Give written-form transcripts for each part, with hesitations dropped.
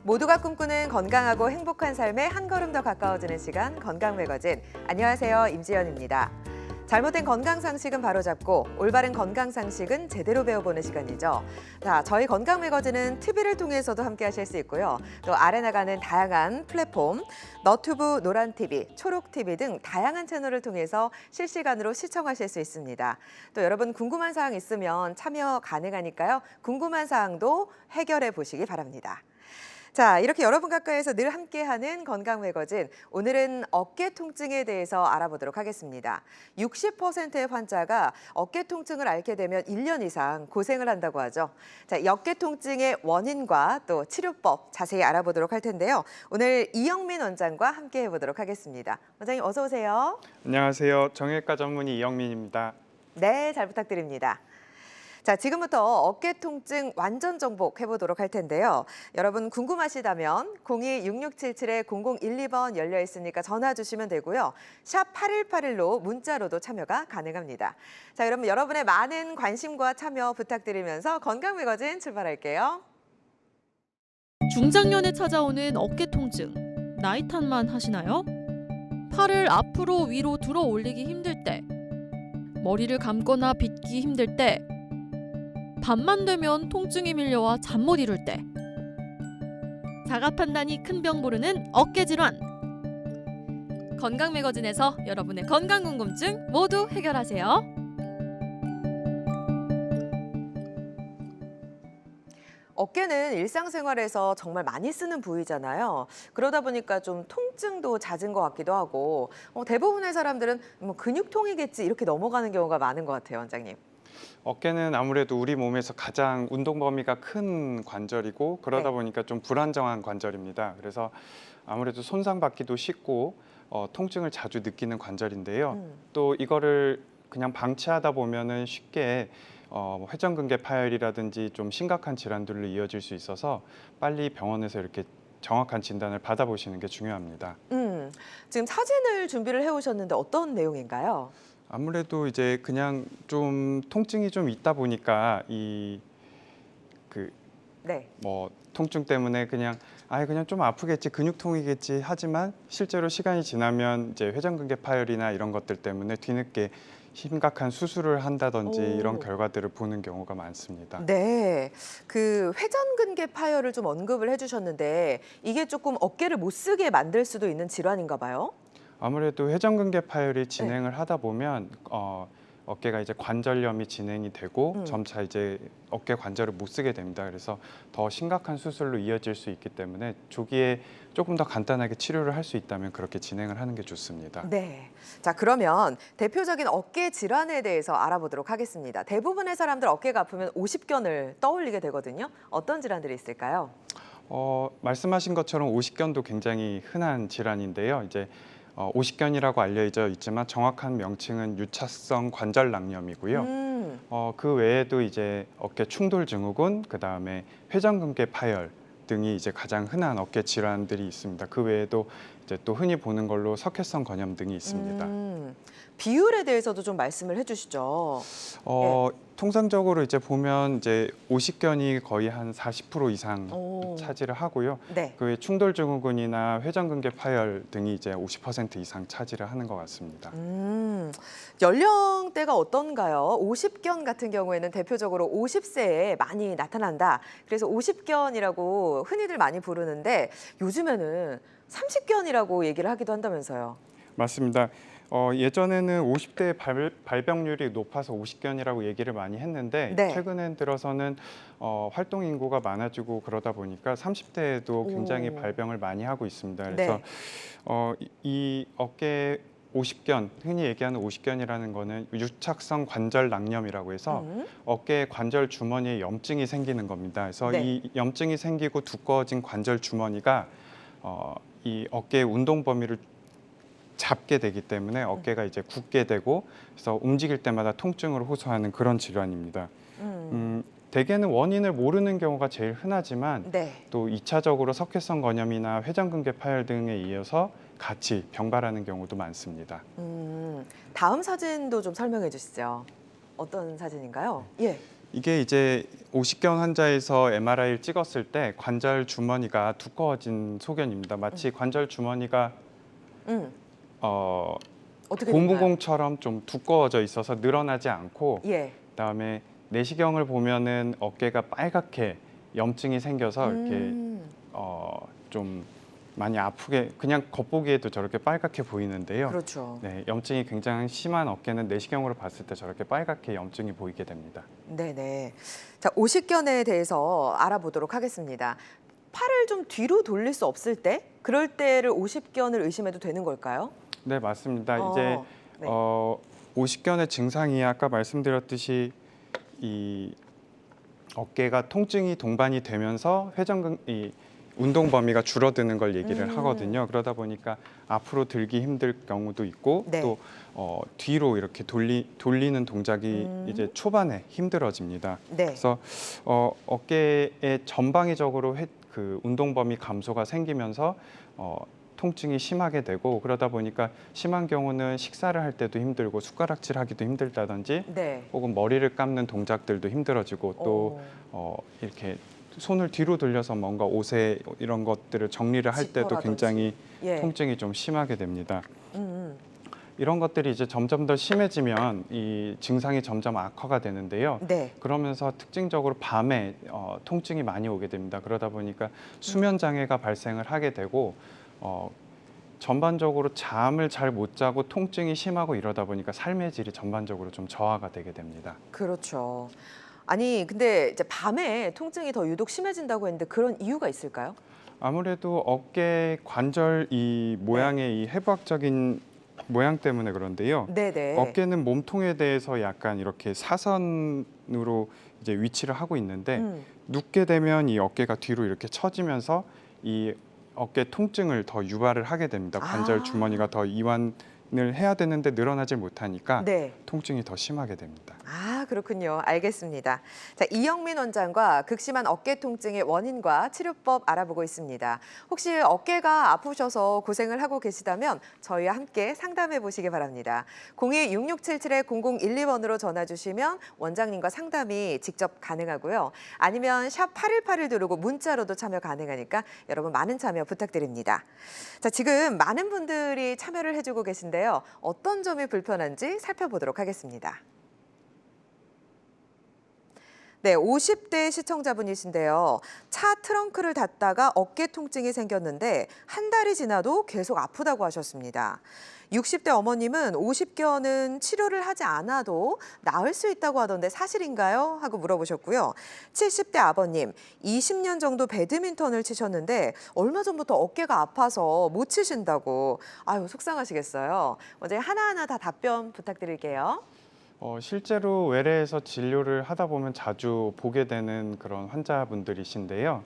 모두가 꿈꾸는 건강하고 행복한 삶에 한 걸음 더 가까워지는 시간 건강매거진. 안녕하세요, 임지연입니다. 잘못된 건강상식은 바로잡고 올바른 건강상식은 제대로 배워보는 시간이죠. 자, 저희 건강매거진은 TV를 통해서도 함께 하실 수 있고요. 또 아래 나가는 다양한 플랫폼, 너튜브, 노란TV, 초록TV 등 다양한 채널을 통해서 실시간으로 시청하실 수 있습니다. 또 여러분 궁금한 사항 있으면 참여 가능하니까요. 궁금한 사항도 해결해 보시기 바랍니다. 자, 이렇게 여러분 가까이에서 늘 함께하는 건강매거진. 오늘은 어깨 통증에 대해서 알아보도록 하겠습니다. 60%의 환자가 어깨 통증을 앓게 되면 1년 이상 고생을 한다고 하죠. 자, 이 어깨 통증의 원인과 또 치료법 자세히 알아보도록 할 텐데요. 오늘 이영민 원장과 함께 해보도록 하겠습니다. 원장님 어서 오세요. 안녕하세요. 정형외과 전문의 이영민입니다. 네, 잘 부탁드립니다. 자, 지금부터 어깨 통증 완전 정복 해보도록 할 텐데요. 여러분 궁금하시다면 02-6677-0012번 열려 있으니까 전화 주시면 되고요. 샵 8181로 문자로도 참여가 가능합니다. 자, 여러분의 많은 관심과 참여 부탁드리면서 건강매거진 출발할게요. 중장년에 찾아오는 어깨 통증, 나이 탓만 하시나요? 팔을 앞으로 위로 들어 올리기 힘들 때, 머리를 감거나 빗기 힘들 때, 밤만 되면 통증이 밀려와 잠 못 이룰 때, 자가 판단이 큰 병 부르는 어깨 질환. 건강매거진에서 여러분의 건강 궁금증 모두 해결하세요. 어깨는 일상생활에서 정말 많이 쓰는 부위잖아요. 그러다 보니까 좀 통증도 잦은 것 같기도 하고 대부분의 사람들은 뭐 근육통이겠지 이렇게 넘어가는 경우가 많은 것 같아요, 원장님. 어깨는 아무래도 우리 몸에서 가장 운동 범위가 큰 관절이고 그러다 네. 보니까 좀 불안정한 관절입니다. 그래서 아무래도 손상받기도 쉽고 통증을 자주 느끼는 관절인데요. 또 이거를 그냥 방치하다 보면은 쉽게 회전근개 파열이라든지 좀 심각한 질환들로 이어질 수 있어서 빨리 병원에서 이렇게 정확한 진단을 받아보시는 게 중요합니다. 지금 사진을 준비를 해오셨는데 어떤 내용인가요? 아무래도 이제 그냥 좀 통증이 좀 있다 보니까 네. 뭐 통증 때문에 그냥 그냥 좀 아프겠지, 근육통이겠지 하지만 실제로 시간이 지나면 이제 회전근개 파열이나 이런 것들 때문에 뒤늦게 심각한 수술을 한다든지 이런 결과들을 보는 경우가 많습니다. 네, 그 회전근개 파열을 좀 언급을 해주셨는데 이게 조금 어깨를 못 쓰게 만들 수도 있는 질환인가 봐요? 아무래도 회전근개 파열이 진행을 하다 보면 어깨가 이제 관절염이 진행이 되고 점차 이제 어깨 관절을 못 쓰게 됩니다. 그래서 더 심각한 수술로 이어질 수 있기 때문에 조기에 조금 더 간단하게 치료를 할 수 있다면 그렇게 진행을 하는 게 좋습니다. 네. 자, 그러면 대표적인 어깨 질환에 대해서 알아보도록 하겠습니다. 대부분의 사람들 어깨가 아프면 오십견을 떠올리게 되거든요. 어떤 질환들이 있을까요? 말씀하신 것처럼 오십견도 굉장히 흔한 질환인데요. 이제 오십견이라고 알려져 있지만 정확한 명칭은 유착성 관절낭염이고요. 그 외에도 이제 어깨 충돌 증후군, 그다음에 회전근개 파열 등이 이제 가장 흔한 어깨 질환들이 있습니다. 그 외에도 이제 또 흔히 보는 걸로 석회성 건염 등이 있습니다. 비율에 대해서도 좀 말씀을 해주시죠. 통상적으로 이제 보면 이제 오십견이 거의 한 40% 이상 오. 차지를 하고요. 네. 그 외 충돌 증후군이나 회전근개 파열 등이 이제 50% 이상 차지를 하는 것 같습니다. 연령대가 어떤가요? 오십견 같은 경우에는 대표적으로 50세에 많이 나타난다. 그래서 오십견이라고 흔히들 많이 부르는데 요즘에는 30견이라고 얘기를 하기도 한다면서요. 맞습니다. 예전에는 50대 발병률이 높아서 오십견이라고 얘기를 많이 했는데 네. 최근에 들어서는 활동 인구가 많아지고 그러다 보니까 30대에도 굉장히 발병을 많이 하고 있습니다. 그래서 네. 이 어깨 오십견, 흔히 얘기하는 오십견이라는 거는 유착성 관절 낭염이라고 해서 어깨 관절 주머니에 염증이 생기는 겁니다. 그래서 네. 이 염증이 생기고 두꺼워진 관절 주머니가 이 어깨의 운동 범위를 잡게 되기 때문에 어깨가 이제 굳게 되고 그래서 움직일 때마다 통증을 호소하는 그런 질환입니다. 대개는 원인을 모르는 경우가 제일 흔하지만 네. 또 2차적으로 석회성 건염이나 회전근개 파열 등에 이어서 같이 병발하는 경우도 많습니다. 다음 사진도 좀 설명해 주시죠. 어떤 사진인가요? 예. 이게 이제 오십견 환자에서 MRI를 찍었을 때 관절 주머니가 두꺼워진 소견입니다. 마치 관절 주머니가 어떻게 될까요? 고무공처럼 좀 두꺼워져 있어서 늘어나지 않고 예. 그다음에 내시경을 보면은 어깨가 빨갛게 염증이 생겨서 이렇게 좀 많이 아프게 그냥 겉보기에도 저렇게 빨갛게 보이는데요. 그렇죠. 네, 염증이 굉장히 심한 어깨는 내시경으로 봤을 때 저렇게 빨갛게 염증이 보이게 됩니다. 네네. 자, 오십견에 대해서 알아보도록 하겠습니다. 팔을 좀 뒤로 돌릴 수 없을 때, 그럴 때를 오십견을 의심해도 되는 걸까요? 네, 맞습니다. 어, 이제 네. 오십견의 증상이 아까 말씀드렸듯이 이 어깨가 통증이 동반이 되면서 이 운동 범위가 줄어드는 걸 얘기를 하거든요. 그러다 보니까 앞으로 들기 힘들 경우도 있고 네. 또 뒤로 이렇게 돌리는 동작이 이제 초반에 힘들어집니다. 네. 그래서 어깨의 전방위적으로 그 운동 범위 감소가 생기면서 통증이 심하게 되고 그러다 보니까 심한 경우는 식사를 할 때도 힘들고 숟가락질하기도 힘들다든지 네. 혹은 머리를 감는 동작들도 힘들어지고 또 이렇게 손을 뒤로 돌려서 뭔가 옷에 이런 것들을 정리를 할 때도 지퍼라든지. 굉장히 예. 통증이 좀 심하게 됩니다. 이런 것들이 이제 점점 더 심해지면 이 증상이 점점 악화가 되는데요. 네. 그러면서 특징적으로 밤에 통증이 많이 오게 됩니다. 그러다 보니까 수면 장애가 발생을 하게 되고 전반적으로 잠을 잘 못 자고 통증이 심하고 이러다 보니까 삶의 질이 전반적으로 좀 저하가 되게 됩니다. 그렇죠. 아니, 근데 이제 밤에 통증이 더 유독 심해진다고 했는데 그런 이유가 있을까요? 아무래도 어깨 관절 이 모양의 이 해부학적인 모양 때문에 그런데요. 네네. 어깨는 몸통에 대해서 약간 이렇게 사선으로 이제 위치를 하고 있는데 눕게 되면 이 어깨가 뒤로 이렇게 처지면서 이 어깨 통증을 더 유발을 하게 됩니다. 관절 주머니가 더 이완을 해야 되는데 늘어나질 못하니까 네. 통증이 더 심하게 됩니다. 아, 그렇군요. 알겠습니다. 자, 이영민 원장과 극심한 어깨 통증의 원인과 치료법 알아보고 있습니다. 혹시 어깨가 아프셔서 고생을 하고 계시다면 저희와 함께 상담해 보시기 바랍니다. 02-6677-0012번으로 전화 주시면 원장님과 상담이 직접 가능하고요. 아니면 샵 8181 누르고 문자로도 참여 가능하니까 여러분 많은 참여 부탁드립니다. 자, 지금 많은 분들이 참여를 해주고 계신데요. 어떤 점이 불편한지 살펴보도록 하겠습니다. 네, 50대 시청자분이신데요. 차 트렁크를 닫다가 어깨 통증이 생겼는데 한 달이 지나도 계속 아프다고 하셨습니다. 60대 어머님은 오십견은 치료를 하지 않아도 나을 수 있다고 하던데 사실인가요? 하고 물어보셨고요. 70대 아버님, 20년 정도 배드민턴을 치셨는데 얼마 전부터 어깨가 아파서 못 치신다고. 아유, 속상하시겠어요. 먼저 하나하나 다 답변 부탁드릴게요. 실제로 외래에서 진료를 하다 보면 자주 보게 되는 그런 환자분들이신데요.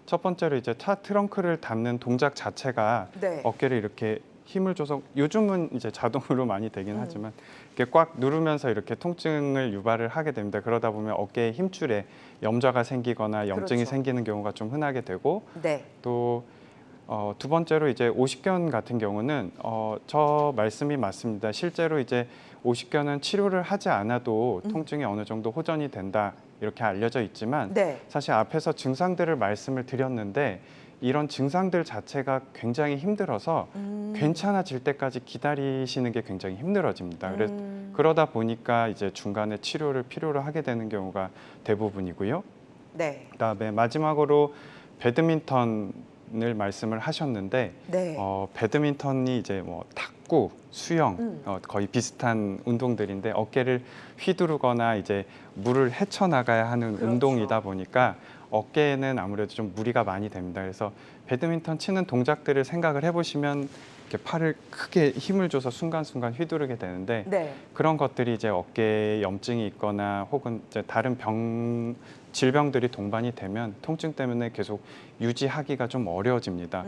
첫 번째로 이제 차 트렁크를 닫는 동작 자체가 네. 어깨를 이렇게 힘을 줘서 요즘은 이제 자동으로 많이 되긴 하지만 이렇게 꽉 누르면서 이렇게 통증을 유발을 하게 됩니다. 그러다 보면 어깨의 힘줄에 염좌가 생기거나 염증이 그렇죠. 생기는 경우가 좀 흔하게 되고 네. 또 두 번째로 이제 오십견 같은 경우는 저 말씀이 맞습니다. 실제로 이제 오십견은 치료를 하지 않아도 통증이 어느 정도 호전이 된다 이렇게 알려져 있지만 네. 사실 앞에서 증상들을 말씀을 드렸는데 이런 증상들 자체가 굉장히 힘들어서 괜찮아질 때까지 기다리시는 게 굉장히 힘들어집니다. 그러다 보니까 이제 중간에 치료를 필요로 하게 되는 경우가 대부분이고요. 네. 그다음에 마지막으로 배드민턴을 말씀을 하셨는데 네. 배드민턴이 이제 뭐 탁구, 수영 거의 비슷한 운동들인데 어깨를 휘두르거나 이제 물을 헤쳐나가야 하는 그렇죠. 운동이다 보니까 어깨에는 아무래도 좀 무리가 많이 됩니다. 그래서 배드민턴 치는 동작들을 생각을 해보시면 이렇게 팔을 크게 힘을 줘서 순간순간 휘두르게 되는데 네. 그런 것들이 이제 어깨에 염증이 있거나 혹은 이제 다른 질병들이 동반이 되면 통증 때문에 계속 유지하기가 좀 어려워집니다.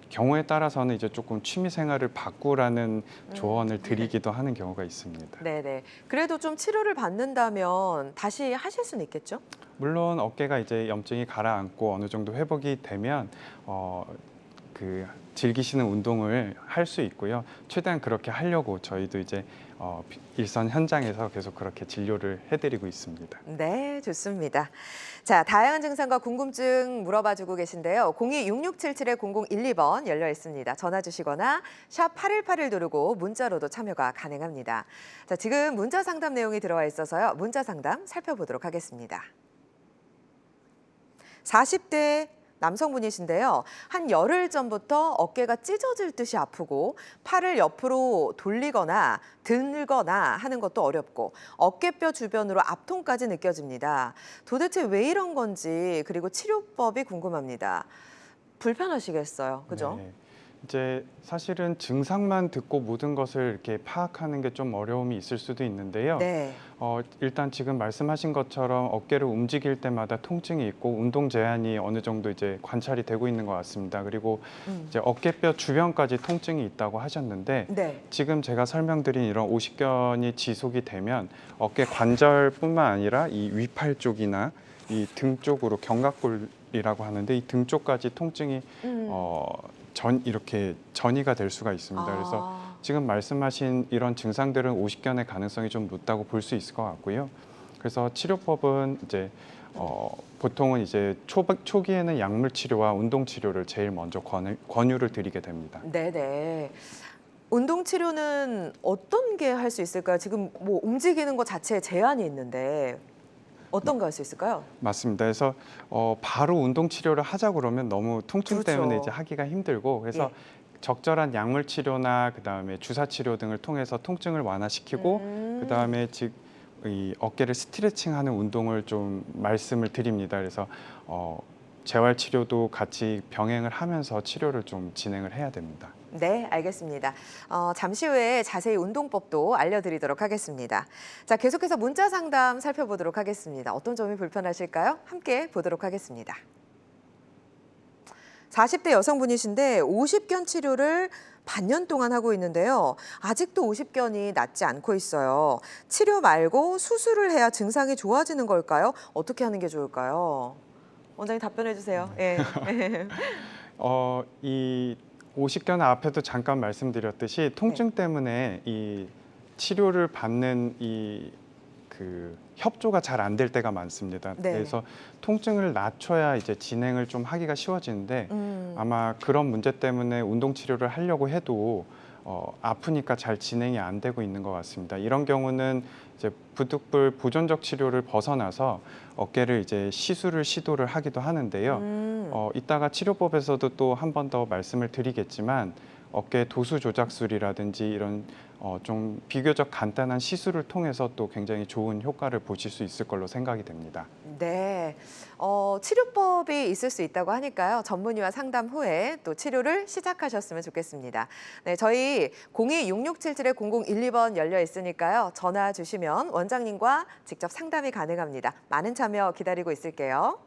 경우에 따라서는 이제 조금 취미 생활을 바꾸라는 조언을 드리기도 하는 경우가 있습니다. 네네. 그래도 좀 치료를 받는다면 다시 하실 수는 있겠죠? 물론 어깨가 이제 염증이 가라앉고 어느 정도 회복이 되면 즐기시는 운동을 할 수 있고요. 최대한 그렇게 하려고 저희도 이제 일선 현장에서 계속 그렇게 진료를 해드리고 있습니다. 네, 좋습니다. 자, 다양한 증상과 궁금증 물어봐주고 계신데요. 02-6677-0012번 열려 있습니다. 전화 주시거나 샵 8181 누르고 문자로도 참여가 가능합니다. 자, 지금 문자 상담 내용이 들어와 있어서요. 문자 상담 살펴보도록 하겠습니다. 40대 남성분이신데요. 한 열흘 전부터 어깨가 찢어질 듯이 아프고 팔을 옆으로 돌리거나 들거나 하는 것도 어렵고 어깨뼈 주변으로 압통까지 느껴집니다. 도대체 왜 이런 건지 그리고 치료법이 궁금합니다. 불편하시겠어요, 그죠? 네. 이제 사실은 증상만 듣고 모든 것을 이렇게 파악하는 게 좀 어려움이 있을 수도 있는데요. 네. 일단 지금 말씀하신 것처럼 어깨를 움직일 때마다 통증이 있고 운동 제한이 어느 정도 이제 관찰이 되고 있는 것 같습니다. 그리고 이제 어깨뼈 주변까지 통증이 있다고 하셨는데 네. 지금 제가 설명드린 이런 오십견이 지속이 되면 어깨 관절뿐만 아니라 이 위팔 쪽이나 이 등 쪽으로 견갑골이라고 하는데 이 등 쪽까지 통증이 이렇게 전이가 될 수가 있습니다. 그래서 지금 말씀하신 이런 증상들은 오십견의 가능성이 좀 높다고 볼 수 있을 것 같고요. 그래서 치료법은 이제 보통은 이제 초기에는 약물 치료와 운동 치료를 제일 먼저 권유를 드리게 됩니다. 네네. 운동 치료는 어떤 게 할 수 있을까요? 지금 뭐 움직이는 것 자체에 제한이 있는데 어떤 거 할 수 있을까요? 맞습니다. 그래서 바로 운동 치료를 하자 그러면 너무 통증 그렇죠. 때문에 이제 하기가 힘들고 그래서 예. 적절한 약물 치료나 그다음에 주사 치료 등을 통해서 통증을 완화시키고 그다음에 즉 이 어깨를 스트레칭하는 운동을 좀 말씀을 드립니다. 그래서 재활 치료도 같이 병행을 하면서 치료를 좀 진행을 해야 됩니다. 네, 알겠습니다. 잠시 후에 자세히 운동법도 알려드리도록 하겠습니다. 자, 계속해서 문자 상담 살펴보도록 하겠습니다. 어떤 점이 불편하실까요? 함께 보도록 하겠습니다. 40대 여성분이신데 오십견 치료를 반년 동안 하고 있는데요. 아직도 오십견이 낫지 않고 있어요. 치료 말고 수술을 해야 증상이 좋아지는 걸까요? 어떻게 하는 게 좋을까요? 원장님 답변해 주세요. 예. 이 오십견 앞에도 잠깐 말씀드렸듯이 통증 때문에 이 치료를 받는 협조가 잘 안 될 때가 많습니다. 네. 그래서 통증을 낮춰야 이제 진행을 좀 하기가 쉬워지는데 아마 그런 문제 때문에 운동 치료를 하려고 해도 아프니까 잘 진행이 안 되고 있는 것 같습니다. 이런 경우는 이제 부득불 보존적 치료를 벗어나서 어깨를 이제 시술을 시도를 하기도 하는데요. 이따가 치료법에서도 또 한 번 더 말씀을 드리겠지만 어깨 도수 조작술이라든지 이런 좀 비교적 간단한 시술을 통해서 또 굉장히 좋은 효과를 보실 수 있을 걸로 생각이 됩니다. 네, 치료법이 있을 수 있다고 하니까요. 전문의와 상담 후에 또 치료를 시작하셨으면 좋겠습니다. 네, 저희 02-6677-0012번 열려 있으니까요. 전화 주시면 원장님과 직접 상담이 가능합니다. 많은 참여 기다리고 있을게요.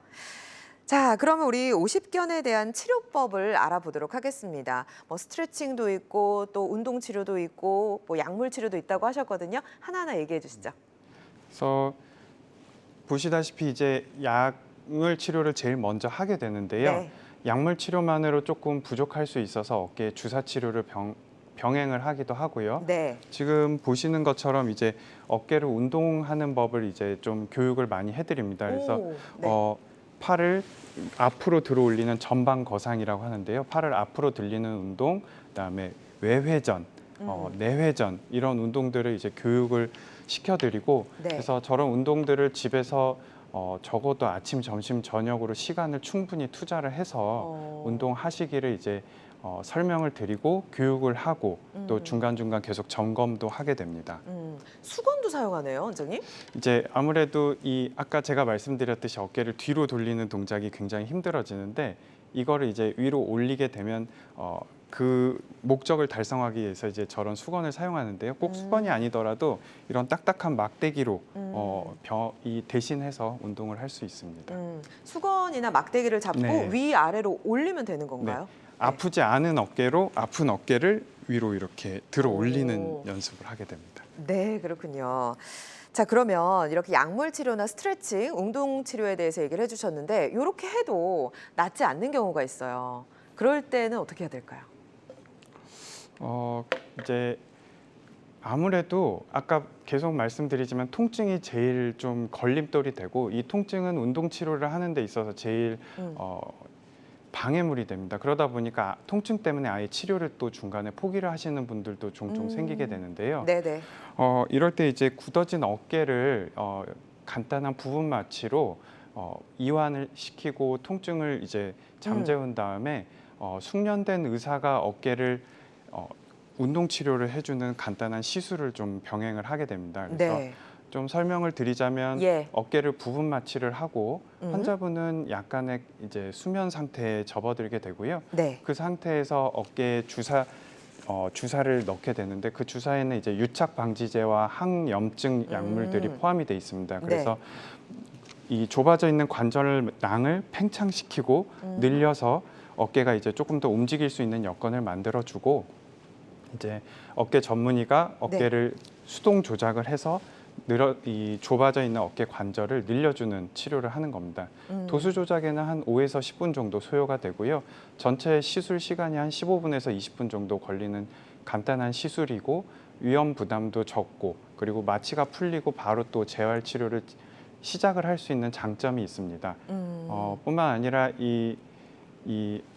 자, 그러면 우리 오십견에 대한 치료법을 알아보도록 하겠습니다. 뭐 스트레칭도 있고 또 운동 치료도 있고 뭐 약물 치료도 있다고 하셨거든요. 하나하나 얘기해 주시죠. 그래서 보시다시피 이제 약물 치료를 제일 먼저 하게 되는데요. 네. 약물 치료만으로 조금 부족할 수 있어서 어깨 주사 치료를 병행을 하기도 하고요. 네. 지금 보시는 것처럼 이제 어깨를 운동하는 법을 이제 좀 교육을 많이 해드립니다. 그래서 오, 네. 팔을 앞으로 들어 올리는 전방 거상이라고 하는데요. 팔을 앞으로 들리는 운동, 그다음에 외회전, 내회전 이런 운동들을 이제 교육을 시켜드리고 네. 그래서 저런 운동들을 집에서 적어도 아침, 점심, 저녁으로 시간을 충분히 투자를 해서 운동하시기를 이제 설명을 드리고 교육을 하고 또 중간중간 계속 점검도 하게 됩니다. 수건도 사용하네요, 원장님? 이제 아무래도 아까 제가 말씀드렸듯이 어깨를 뒤로 돌리는 동작이 굉장히 힘들어지는데 이거를 이제 위로 올리게 되면 그 목적을 달성하기 위해서 이제 저런 수건을 사용하는데요. 꼭 수건이 아니더라도 이런 딱딱한 막대기로 대신해서 운동을 할 수 있습니다. 수건이나 막대기를 잡고 네. 위아래로 올리면 되는 건가요? 네. 아프지 않은 어깨로 아픈 어깨를 위로 이렇게 들어 올리는 오. 연습을 하게 됩니다. 네, 그렇군요. 자, 그러면 이렇게 약물 치료나 스트레칭, 운동 치료에 대해서 얘기를 해주셨는데 이렇게 해도 낫지 않는 경우가 있어요. 그럴 때는 어떻게 해야 될까요? 이제 아무래도 아까 계속 말씀드리지만 통증이 제일 좀 걸림돌이 되고 이 통증은 운동 치료를 하는 데 있어서 제일 방해물이 됩니다. 그러다 보니까 통증 때문에 아예 치료를 또 중간에 포기를 하시는 분들도 종종 생기게 되는데요. 네네. 이럴 때 이제 굳어진 어깨를 간단한 부분 마취로 이완을 시키고 통증을 이제 잠재운 다음에 숙련된 의사가 어깨를 운동 치료를 해주는 간단한 시술을 좀 병행을 하게 됩니다. 그래서 네. 좀 설명을 드리자면 예. 어깨를 부분 마취를 하고 환자분은 약간의 이제 수면 상태에 접어들게 되고요. 네. 그 상태에서 어깨에 주사를 넣게 되는데 그 주사에는 이제 유착 방지제와 항염증 약물들이 포함이 돼 있습니다. 그래서 이 좁아져 있는 관절낭을 팽창시키고 늘려서 어깨가 이제 조금 더 움직일 수 있는 여건을 만들어주고 이제 어깨 전문의가 어깨를 수동 조작을 해서 이 좁아져 있는 어깨 관절을 늘려주는 치료를 하는 겁니다. 도수 조작에는 한 5에서 10분 정도 소요가 되고요. 전체 시술 시간이 한 15분에서 20분 정도 걸리는 간단한 시술이고 위험 부담도 적고 그리고 마취가 풀리고 바로 또 재활 치료를 시작을 할 수 있는 장점이 있습니다. 뿐만 아니라 이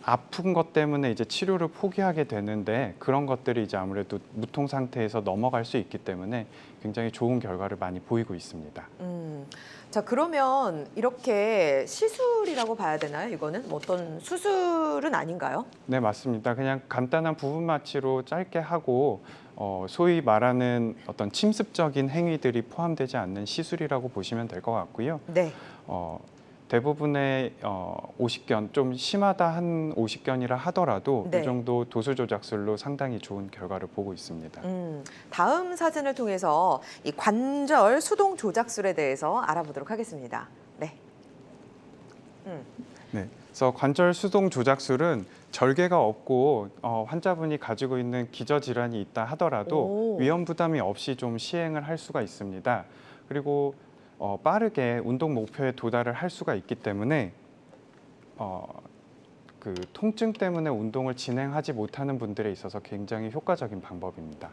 아픈 것 때문에 이제 치료를 포기하게 되는데 그런 것들이 이제 아무래도 무통 상태에서 넘어갈 수 있기 때문에 굉장히 좋은 결과를 많이 보이고 있습니다. 자, 그러면 이렇게 시술이라고 봐야 되나요? 이거는 뭐 어떤 수술은 아닌가요? 네, 맞습니다. 그냥 간단한 부분 마취로 짧게 하고 소위 말하는 어떤 침습적인 행위들이 포함되지 않는 시술이라고 보시면 될 것 같고요. 네. 대부분의 오십견, 좀 심하다 한 오십견이라 하더라도 네. 이 정도 도수 조작술로 상당히 좋은 결과를 보고 있습니다. 다음 사진을 통해서 이 관절 수동 조작술에 대해서 알아보도록 하겠습니다. 네. 네, 그래서 관절 수동 조작술은 절개가 없고 환자분이 가지고 있는 기저질환이 있다 하더라도 위험 부담이 없이 좀 시행을 할 수가 있습니다. 그리고 빠르게 운동 목표에 도달을 할 수가 있기 때문에 그 통증 때문에 운동을 진행하지 못하는 분들에 있어서 굉장히 효과적인 방법입니다.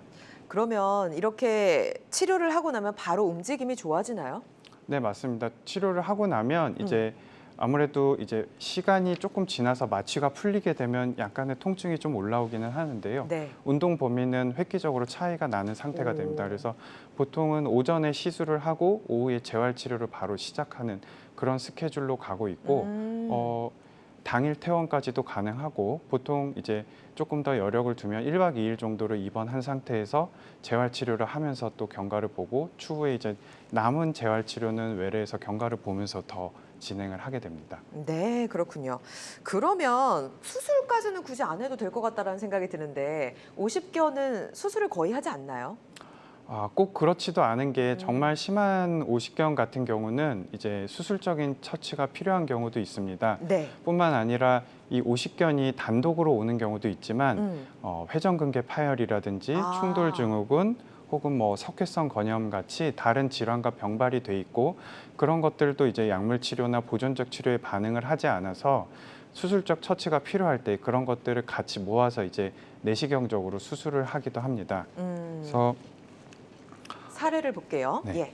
그러면 이렇게 치료를 하고 나면 바로 움직임이 좋아지나요? 네, 맞습니다. 치료를 하고 나면 이제 아무래도 이제 시간이 조금 지나서 마취가 풀리게 되면 약간의 통증이 좀 올라오기는 하는데요. 네. 운동 범위는 획기적으로 차이가 나는 상태가 됩니다. 그래서 보통은 오전에 시술을 하고 오후에 재활 치료를 바로 시작하는 그런 스케줄로 가고 있고 당일 퇴원까지도 가능하고 보통 이제 조금 더 여력을 두면 1박 2일 정도를 입원한 상태에서 재활 치료를 하면서 또 경과를 보고 추후에 이제 남은 재활 치료는 외래에서 경과를 보면서 더 진행을 하게 됩니다. 네, 그렇군요. 그러면 수술까지는 굳이 안 해도 될 것 같다라는 생각이 드는데 50견은 수술을 거의 하지 않나요? 꼭 그렇지도 않은 게 정말 심한 오십견 같은 경우는 이제 수술적인 처치가 필요한 경우도 있습니다. 네. 뿐만 아니라 이 오십견이 단독으로 오는 경우도 있지만 회전근개 파열이라든지 충돌 증후군 혹은 뭐 석회성 건염 같이 다른 질환과 병발이 돼 있고 그런 것들도 이제 약물 치료나 보존적 치료에 반응을 하지 않아서 수술적 처치가 필요할 때 그런 것들을 같이 모아서 이제 내시경적으로 수술을 하기도 합니다. 그래서 사례를 볼게요. 네. 예.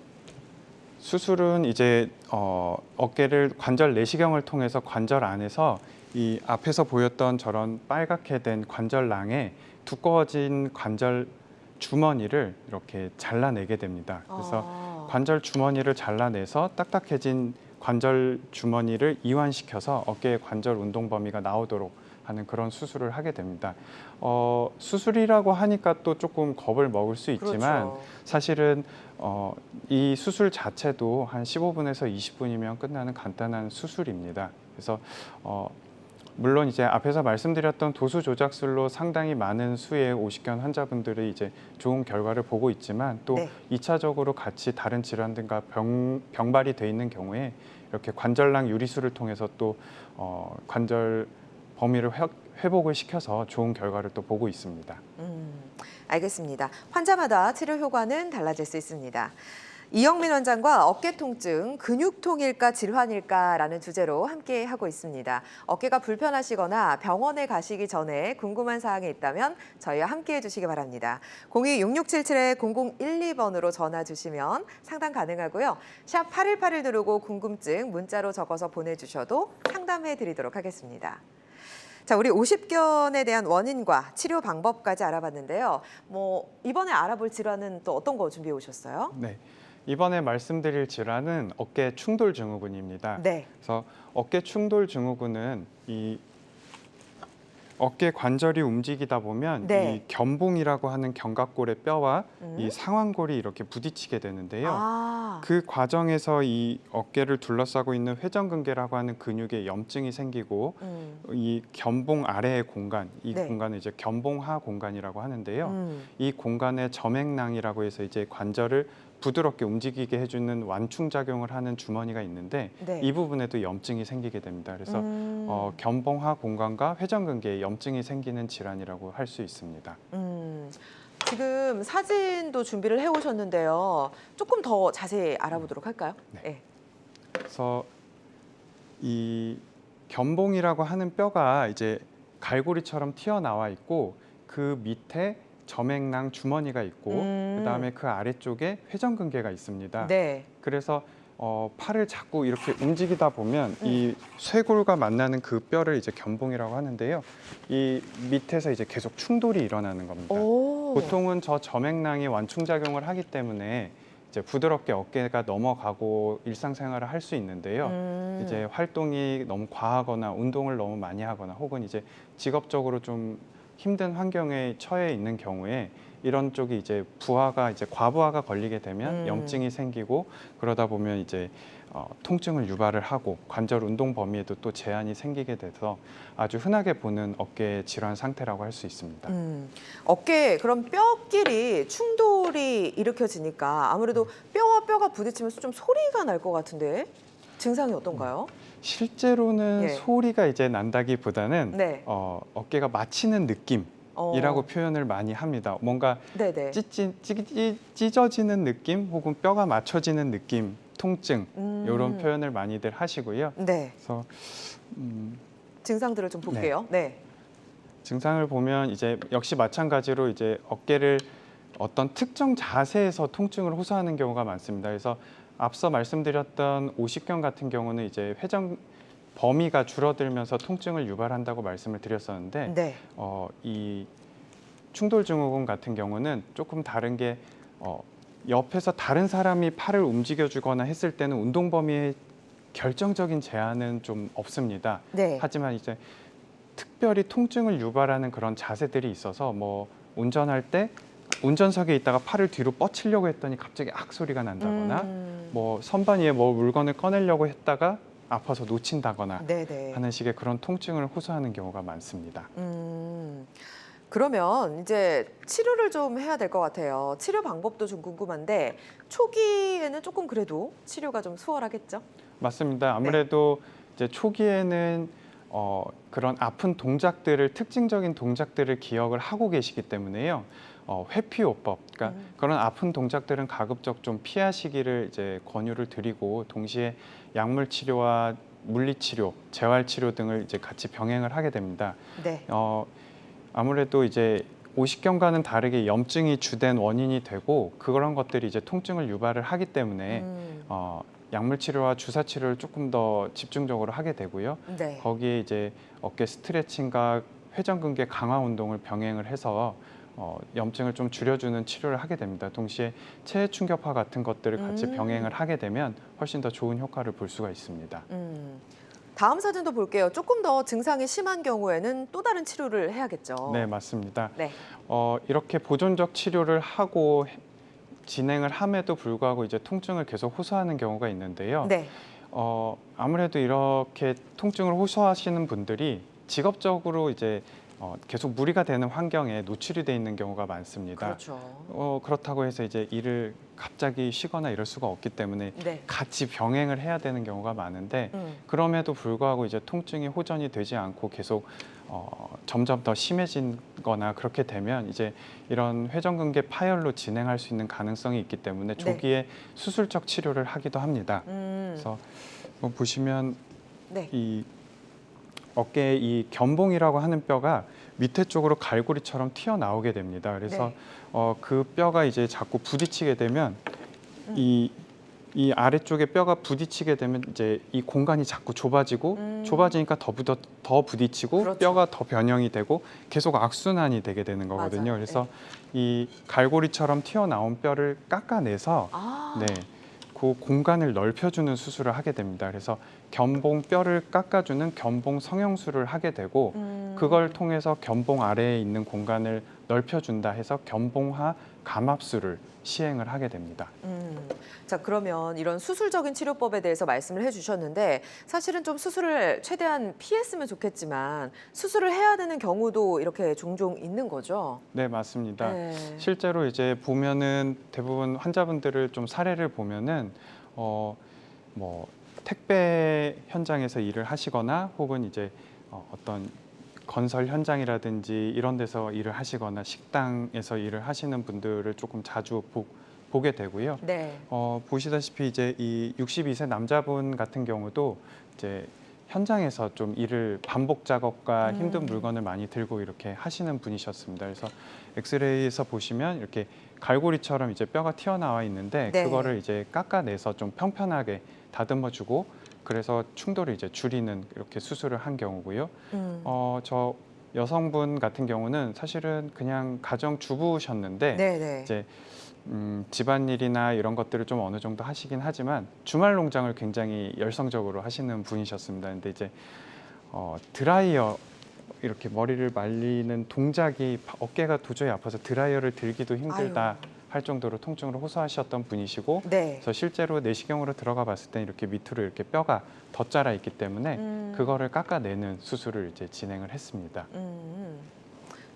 수술은 이제 어깨를 관절 내시경을 통해서 관절 안에서 이 앞에서 보였던 저런 빨갛게 된 관절낭에 두꺼워진 관절 주머니를 이렇게 잘라내게 됩니다. 그래서 관절 주머니를 잘라내서 딱딱해진 관절 주머니를 이완시켜서 어깨의 관절 운동 범위가 나오도록 하는 그런 수술을 하게 됩니다. 수술이라고 하니까 또 조금 겁을 먹을 수 있지만 그렇죠. 사실은 이 수술 자체도 한 15분에서 20분이면 끝나는 간단한 수술입니다. 그래서 물론 이제 앞에서 말씀드렸던 도수 조작술로 상당히 많은 수의 오십견 환자분들이 이제 좋은 결과를 보고 있지만 또 네. 2차적으로 같이 다른 질환들과 병발이 돼 있는 경우에 이렇게 관절낭 유리술을 통해서 또 관절 범위를 회복을 시켜서 좋은 결과를 또 보고 있습니다. 알겠습니다. 환자마다 치료 효과는 달라질 수 있습니다. 이영민 원장과 어깨 통증, 근육통일까 질환일까라는 주제로 함께 하고 있습니다. 어깨가 불편하시거나 병원에 가시기 전에 궁금한 사항이 있다면 저희와 함께 해주시기 바랍니다. 02-6677-0012번으로 전화 주시면 상담 가능하고요. 샵 8181 누르고 궁금증 문자로 적어서 보내주셔도 상담해 드리도록 하겠습니다. 자, 우리 오십견에 대한 원인과 치료 방법까지 알아봤는데요. 이번에 알아볼 질환은 또 어떤 거 준비해 오셨어요? 네. 이번에 말씀드릴 질환은 어깨 충돌 증후군입니다. 네. 그래서 어깨 충돌 증후군은 이 어깨 관절이 움직이다 보면 네. 이 견봉이라고 하는 견갑골의 뼈와 이 상완골이 이렇게 부딪히게 되는데요. 그 과정에서 이 어깨를 둘러싸고 있는 회전근개라고 하는 근육에 염증이 생기고 이 견봉 아래의 공간, 이 네. 공간을 이제 견봉하 공간이라고 하는데요. 이 공간에 점액낭이라고 해서 이제 관절을 부드럽게 움직이게 해주는 완충작용을 하는 주머니가 있는데 네. 이 부분에도 염증이 생기게 됩니다. 그래서 견봉하 공간과 회전근개에 염증이 생기는 질환이라고 할 수 있습니다. 지금 사진도 준비를 해오셨는데요. 조금 더 자세히 알아보도록 할까요? 네. 그래서 이 견봉이라고 하는 뼈가 이제 갈고리처럼 튀어나와 있고 그 밑에 점액낭 주머니가 있고 그다음에 그 아래쪽에 회전근개가 있습니다. 네. 그래서 팔을 자꾸 이렇게 움직이다 보면 이 쇄골과 만나는 그 뼈를 이제 견봉이라고 하는데요. 이 밑에서 이제 계속 충돌이 일어나는 겁니다. 보통은 저 점액낭이 완충작용을 하기 때문에 이제 부드럽게 어깨가 넘어가고 일상생활을 할 수 있는데요. 이제 활동이 너무 과하거나 운동을 너무 많이 하거나 혹은 이제 직업적으로 좀 힘든 환경에 처해 있는 경우에 이런 쪽이 이제 부하가 이제 과부하가 걸리게 되면 염증이 생기고 그러다 보면 이제 통증을 유발을 하고 관절 운동 범위에도 또 제한이 생기게 돼서 아주 흔하게 보는 어깨 질환 상태라고 할 수 있습니다. 어깨 그럼 뼈끼리 충돌이 일으켜지니까 아무래도 뼈와 뼈가 부딪히면서 좀 소리가 날 것 같은데 증상이 어떤가요? 실제로는 예. 소리가 이제 난다기보다는 네. 어깨가 마치는 느낌이라고 표현을 많이 합니다. 뭔가 네네. 찢어지는 느낌 혹은 뼈가 맞춰지는 느낌, 통증 이런 표현을 많이들 하시고요. 네. 그래서 증상들을 좀 볼게요. 네. 증상을 보면 이제 역시 마찬가지로 이제 어깨를 어떤 특정 자세에서 통증을 호소하는 경우가 많습니다. 그래서 앞서 말씀드렸던 오십견 같은 경우는 이제 회전 범위가 줄어들면서 통증을 유발한다고 말씀을 드렸었는데 네. 이 충돌 증후군 같은 경우는 조금 다른 게 옆에서 다른 사람이 팔을 움직여주거나 했을 때는 운동 범위에 결정적인 제한은 좀 없습니다. 네. 하지만 이제 특별히 통증을 유발하는 그런 자세들이 있어서 운전할 때 운전석에 있다가 팔을 뒤로 뻗치려고 했더니 갑자기 악 소리가 난다거나 선반 위에 물건을 꺼내려고 했다가 아파서 놓친다거나 네네. 하는 식의 그런 통증을 호소하는 경우가 많습니다. 그러면 이제 치료를 좀 해야 될 것 같아요. 치료 방법도 좀 궁금한데 초기에는 조금 그래도 치료가 좀 수월하겠죠? 맞습니다. 아무래도 이제 초기에는 그런 아픈 동작들을 특징적인 동작들을 기억을 하고 계시기 때문에요. 회피요법, 그러니까 그런 아픈 동작들은 가급적 좀 피하시기를 이제 권유를 드리고 동시에 약물 치료와 물리 치료, 재활 치료 등을 이제 같이 병행을 하게 됩니다. 네. 아무래도 이제 오십견과는 다르게 염증이 주된 원인이 되고 그런 것들이 이제 통증을 유발을 하기 때문에 약물 치료와 주사 치료를 조금 더 집중적으로 하게 되고요. 네. 거기에 이제 어깨 스트레칭과 회전근개 강화 운동을 병행을 해서 염증을 좀 줄여주는 치료를 하게 됩니다. 동시에 체해 충격파 같은 것들을 같이 병행을 하게 되면 훨씬 더 좋은 효과를 볼 수가 있습니다. 다음 사진도 볼게요. 조금 더 증상이 심한 경우에는 또 다른 치료를 해야겠죠. 네, 맞습니다. 네. 이렇게 보존적 치료를 하고 진행을 함에도 불구하고 이제 통증을 계속 호소하는 경우가 있는데요. 네. 아무래도 이렇게 통증을 호소하시는 분들이 직업적으로 이제 계속 무리가 되는 환경에 노출이 돼 있는 경우가 많습니다. 그렇죠. 그렇다고 해서 이제 일을 갑자기 쉬거나 이럴 수가 없기 때문에 네. 같이 병행을 해야 되는 경우가 많은데 그럼에도 불구하고 이제 통증이 호전이 되지 않고 계속 점점 더 심해지거나 그렇게 되면 이제 이런 회전근개 파열로 진행할 수 있는 가능성이 있기 때문에 조기에 수술적 치료를 하기도 합니다. 그래서 보시면 네. 이 어깨에 이 견봉이라고 하는 뼈가 밑에 쪽으로 갈고리처럼 튀어나오게 됩니다. 그래서 네. 그 뼈가 이제 자꾸 부딪히게 되면 이 아래쪽에 뼈가 부딪히게 되면 이제 이 공간이 자꾸 좁아지고 좁아지니까 더 부딪히고 그렇죠. 뼈가 더 변형이 되고 계속 악순환이 되게 되는 거거든요. 맞아요. 그래서 이 갈고리처럼 튀어나온 뼈를 깎아내서 네, 그 공간을 넓혀주는 수술을 하게 됩니다. 그래서 견봉 뼈를 깎아주는 견봉 성형술을 하게 되고 그걸 통해서 견봉 아래에 있는 공간을 넓혀준다 해서 견봉하 감압술을 시행을 하게 됩니다. 자, 그러면 이런 수술적인 치료법에 대해서 말씀을 해주셨는데 사실은 좀 수술을 최대한 피했으면 좋겠지만 수술을 해야 되는 경우도 이렇게 종종 있는 거죠? 네, 맞습니다. 네. 실제로 이제 보면은 대부분 환자분들을 좀 사례를 보면은 뭐 택배 현장에서 일을 하시거나 혹은 이제 어떤 건설 현장이라든지 이런 데서 일을 하시거나 식당에서 일을 하시는 분들을 조금 자주 보게 되고요. 네. 보시다시피 이제 이 62세 남자분 같은 경우도 이제 현장에서 좀 일을 반복 작업과 힘든 물건을 많이 들고 이렇게 하시는 분이셨습니다. 그래서 엑스레이에서 보시면 이렇게 갈고리처럼 이제 뼈가 튀어나와 있는데 네. 그거를 이제 깎아내서 좀 평평하게 다듬어주고 그래서 충돌을 이제 줄이는 이렇게 수술을 한 경우고요. 저 여성분 같은 경우는 사실은 그냥 가정 주부셨는데 네네. 이제 집안일이나 이런 것들을 좀 어느 정도 하시긴 하지만 주말 농장을 굉장히 열성적으로 하시는 분이셨습니다. 근데 이제 드라이어 이렇게 머리를 말리는 동작이 어깨가 도저히 아파서 드라이어를 들기도 힘들다 할 정도로 통증을 호소하셨던 분이시고 네. 그래서 실제로 내시경으로 들어가 봤을 때 이렇게 밑으로 이렇게 뼈가 덧자라 있기 때문에 그거를 깎아내는 수술을 이제 진행을 했습니다.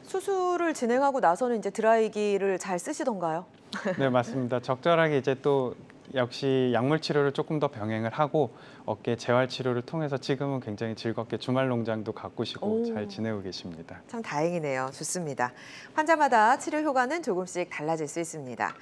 수술을 진행하고 나서는 이제 드라이기를 잘 쓰시던가요? 네, 맞습니다. 적절하게 이제 또 역시 약물 치료를 조금 더 병행을 하고 어깨 재활 치료를 통해서 지금은 굉장히 즐겁게 주말 농장도 가꾸시고 잘 지내고 계십니다. 참 다행이네요. 좋습니다. 환자마다 치료 효과는 조금씩 달라질 수 있습니다.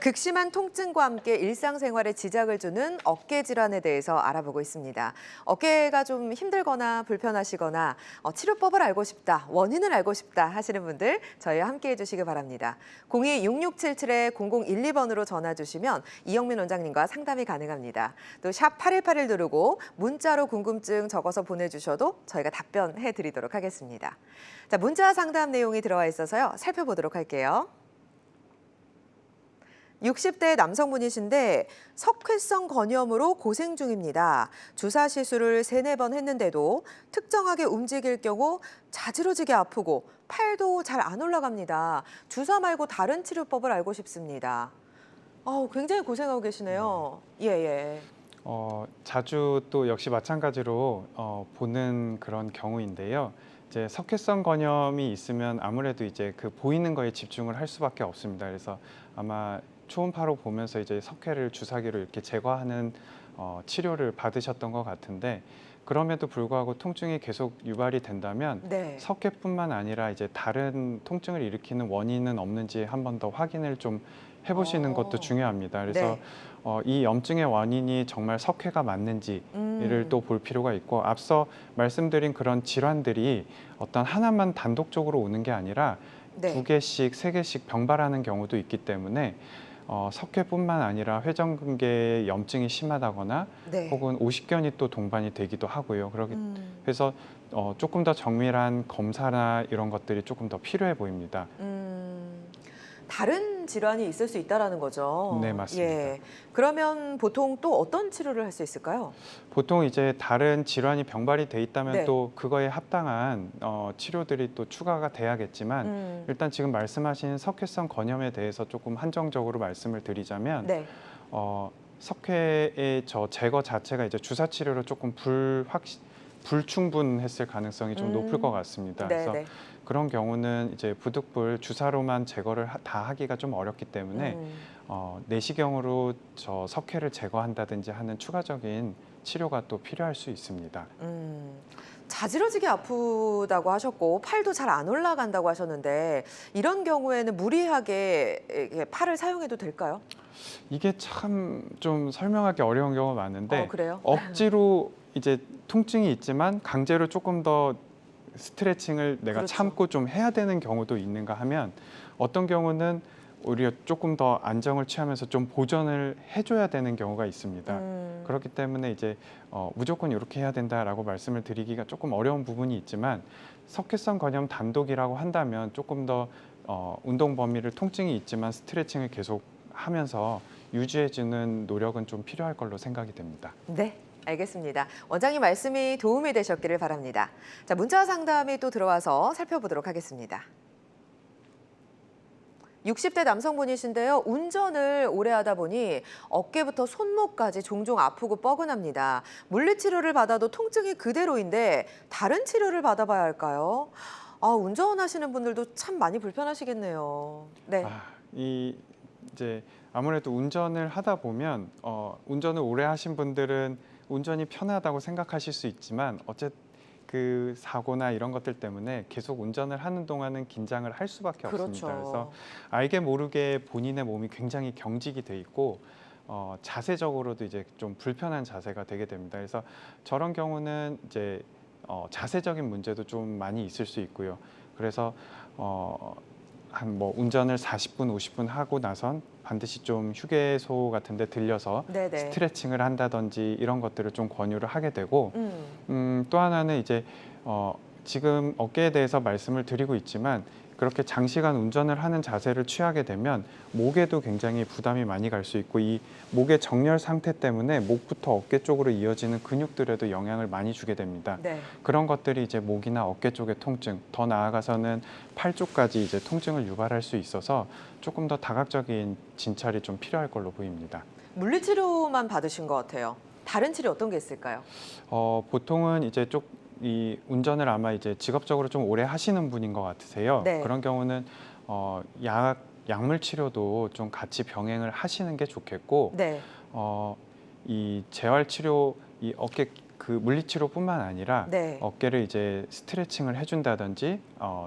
극심한 통증과 함께 일상생활에 지장을 주는 어깨 질환에 대해서 알아보고 있습니다. 어깨가 좀 힘들거나 불편하시거나 치료법을 알고 싶다, 원인을 알고 싶다 하시는 분들 저희와 함께해 주시기 바랍니다. 02-6677-0012번으로 전화 주시면 이영민 원장님과 상담이 가능합니다. 또 샵 8181 누르고 문자로 궁금증 적어서 보내주셔도 저희가 답변해 드리도록 하겠습니다. 자, 문자 상담 내용이 들어와 있어서요. 살펴보도록 할게요. 60대 남성분이신데 석회성 건염으로 고생 중입니다. 주사 시술을 3-4번 했는데도 특정하게 움직일 경우 자지러지게 아프고 팔도 잘 안 올라갑니다. 주사 말고 다른 치료법을 알고 싶습니다. 굉장히 고생하고 계시네요. 예. 자주 또 역시 마찬가지로 보는 그런 경우인데요. 이제 석회성 건염이 있으면 아무래도 이제 그 보이는 거에 집중을 할 수밖에 없습니다. 그래서 아마 초음파로 보면서 이제 석회를 주사기로 이렇게 제거하는 치료를 받으셨던 것 같은데 그럼에도 불구하고 통증이 계속 유발이 된다면 네. 석회뿐만 아니라 이제 다른 통증을 일으키는 원인은 없는지 한 번 더 확인을 좀 해보시는 것도 중요합니다. 그래서 네. 이 염증의 원인이 정말 석회가 맞는지를 또 볼 필요가 있고 앞서 말씀드린 그런 질환들이 어떤 하나만 단독적으로 오는 게 아니라 네. 2개씩, 3개씩 병발하는 경우도 있기 때문에 석회뿐만 아니라 회전근개에 염증이 심하다거나 네. 혹은 오십견이 또 동반이 되기도 하고요. 그래서 조금 더 정밀한 검사나 이런 것들이 조금 더 필요해 보입니다. 다른 질환이 있을 수 있다는 거죠? 네, 맞습니다. 예. 그러면 보통 또 어떤 치료를 할 수 있을까요? 보통 이제 다른 질환이 병발이 돼 있다면 네. 또 그거에 합당한 치료들이 또 추가가 돼야겠지만 일단 지금 말씀하신 석회성 건염에 대해서 조금 한정적으로 말씀을 드리자면 네. 석회의 제거 자체가 이제 주사 치료로 조금 불충분했을 가능성이 좀 높을 것 같습니다. 그래서 네. 그런 경우는 이제 부득불 주사로만 제거를 다 하기가 좀 어렵기 때문에 내시경으로 석회를 제거한다든지 하는 추가적인 치료가 또 필요할 수 있습니다. 자지러지게 아프다고 하셨고 팔도 잘 안 올라간다고 하셨는데 이런 경우에는 무리하게 이렇게 팔을 사용해도 될까요? 이게 참 좀 설명하기 어려운 경우가 많은데 그래요? 억지로 이제 통증이 있지만 강제로 조금 더 스트레칭을 내가 그렇죠. 참고 좀 해야 되는 경우도 있는가 하면 어떤 경우는 오히려 조금 더 안정을 취하면서 좀 보전을 해줘야 되는 경우가 있습니다. 그렇기 때문에 이제 무조건 이렇게 해야 된다라고 말씀을 드리기가 조금 어려운 부분이 있지만 석회성 건염 단독이라고 한다면 조금 더 운동 범위를 통증이 있지만 스트레칭을 계속 하면서 유지해주는 노력은 좀 필요할 걸로 생각이 됩니다. 네. 알겠습니다. 원장님 말씀이 도움이 되셨기를 바랍니다. 자, 문자 상담이 또 들어와서 살펴보도록 하겠습니다. 60대 남성분이신데요. 운전을 오래 하다 보니 어깨부터 손목까지 종종 아프고 뻐근합니다. 물리치료를 받아도 통증이 그대로인데 다른 치료를 받아봐야 할까요? 운전하시는 분들도 참 많이 불편하시겠네요. 네. 이제 아무래도 운전을 하다 보면 운전을 오래 하신 분들은 운전이 편하다고 생각하실 수 있지만 그 사고나 이런 것들 때문에 계속 운전을 하는 동안은 긴장을 할 수밖에 없습니다. 그래서 알게 모르게 본인의 몸이 굉장히 경직이 돼 있고 자세적으로도 이제 좀 불편한 자세가 되게 됩니다. 그래서 저런 경우는 이제 자세적인 문제도 좀 많이 있을 수 있고요. 그래서 한 운전을 40분, 50분 하고 나선 반드시 좀 휴게소 같은 데 들려서 네네. 스트레칭을 한다든지 이런 것들을 좀 권유를 하게 되고 또 하나는 이제 지금 어깨에 대해서 말씀을 드리고 있지만 그렇게 장시간 운전을 하는 자세를 취하게 되면 목에도 굉장히 부담이 많이 갈 수 있고 이 목의 정렬 상태 때문에 목부터 어깨 쪽으로 이어지는 근육들에도 영향을 많이 주게 됩니다. 네. 그런 것들이 이제 목이나 어깨 쪽의 통증, 더 나아가서는 팔 쪽까지 이제 통증을 유발할 수 있어서 조금 더 다각적인 진찰이 좀 필요할 걸로 보입니다. 물리치료만 받으신 것 같아요. 다른 치료 어떤 게 있을까요? 보통은 이제 이 운전을 아마 이제 직업적으로 좀 오래 하시는 분인 것 같으세요. 네. 그런 경우는 약물 치료도 좀 같이 병행을 하시는 게 좋겠고, 네. 이 재활 치료, 이 어깨 그 물리 치료뿐만 아니라 네. 어깨를 이제 스트레칭을 해준다든지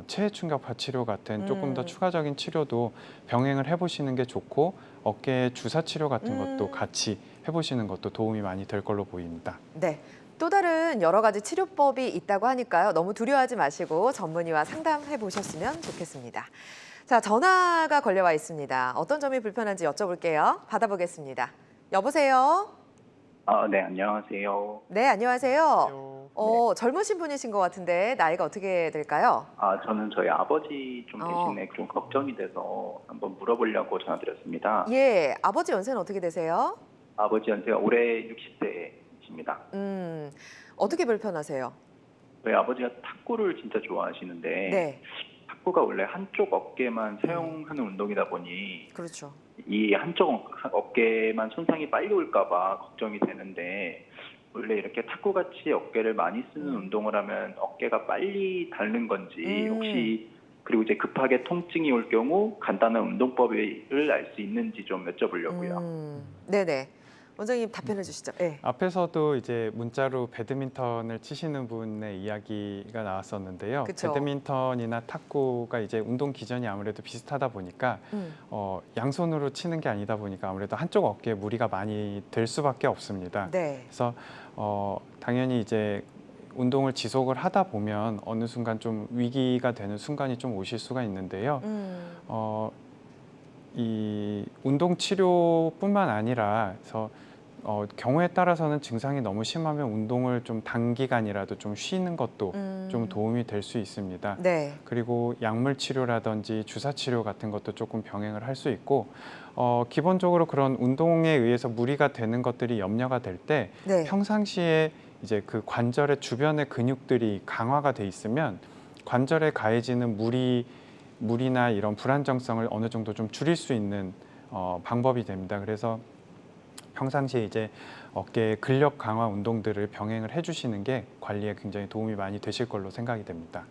체해 충격파 치료 같은 조금 더 추가적인 치료도 병행을 해보시는 게 좋고 어깨 주사 치료 같은 것도 같이 해보시는 것도 도움이 많이 될 걸로 보입니다. 네. 또 다른 여러 가지 치료법이 있다고 하니까요. 너무 두려워하지 마시고 전문의와 상담해 보셨으면 좋겠습니다. 자, 전화가 걸려와 있습니다. 어떤 점이 불편한지 여쭤볼게요. 받아보겠습니다. 여보세요? 네, 안녕하세요. 네, 안녕하세요. 젊으신 분이신 것 같은데 나이가 어떻게 될까요? 저는 저희 아버지 좀 대신에 좀 걱정이 돼서 한번 물어보려고 전화드렸습니다. 예, 아버지 연세는 어떻게 되세요? 아버지 연세가 올해 60대십니다. 어떻게 불편하세요? 저희 아버지가 탁구를 진짜 좋아하시는데 네. 탁구가 원래 한쪽 어깨만 사용하는 운동이다 보니 그렇죠. 이 한쪽 어깨만 손상이 빨리 올까 봐 걱정이 되는데 원래 이렇게 탁구같이 어깨를 많이 쓰는 운동을 하면 어깨가 빨리 닳는 건지 혹시 그리고 이제 급하게 통증이 올 경우 간단한 운동법을 알 수 있는지 좀 여쭤보려고요. 네네. 원장님 답변해 주시죠. 네. 앞에서도 이제 문자로 배드민턴을 치시는 분의 이야기가 나왔었는데요. 그쵸. 배드민턴이나 탁구가 이제 운동 기전이 아무래도 비슷하다 보니까 양손으로 치는 게 아니다 보니까 아무래도 한쪽 어깨에 무리가 많이 될 수밖에 없습니다. 네. 그래서 당연히 이제 운동을 지속을 하다 보면 어느 순간 좀 위기가 되는 순간이 좀 오실 수가 있는데요. 이 운동 치료뿐만 아니라 그래서 경우에 따라서는 증상이 너무 심하면 운동을 좀 단기간이라도 좀 쉬는 것도 좀 도움이 될 수 있습니다. 네. 그리고 약물 치료라든지 주사 치료 같은 것도 조금 병행을 할 수 있고 기본적으로 그런 운동에 의해서 무리가 되는 것들이 염려가 될 때 네. 평상시에 이제 그 관절의 주변의 근육들이 강화가 돼 있으면 관절에 가해지는 무리나 이런 불안정성을 어느 정도 좀 줄일 수 있는 방법이 됩니다. 그래서 평상시에 이제 어깨 근력 강화 운동들을 병행을 해주시는 게 관리에 굉장히 도움이 많이 되실 걸로 생각이 됩니다.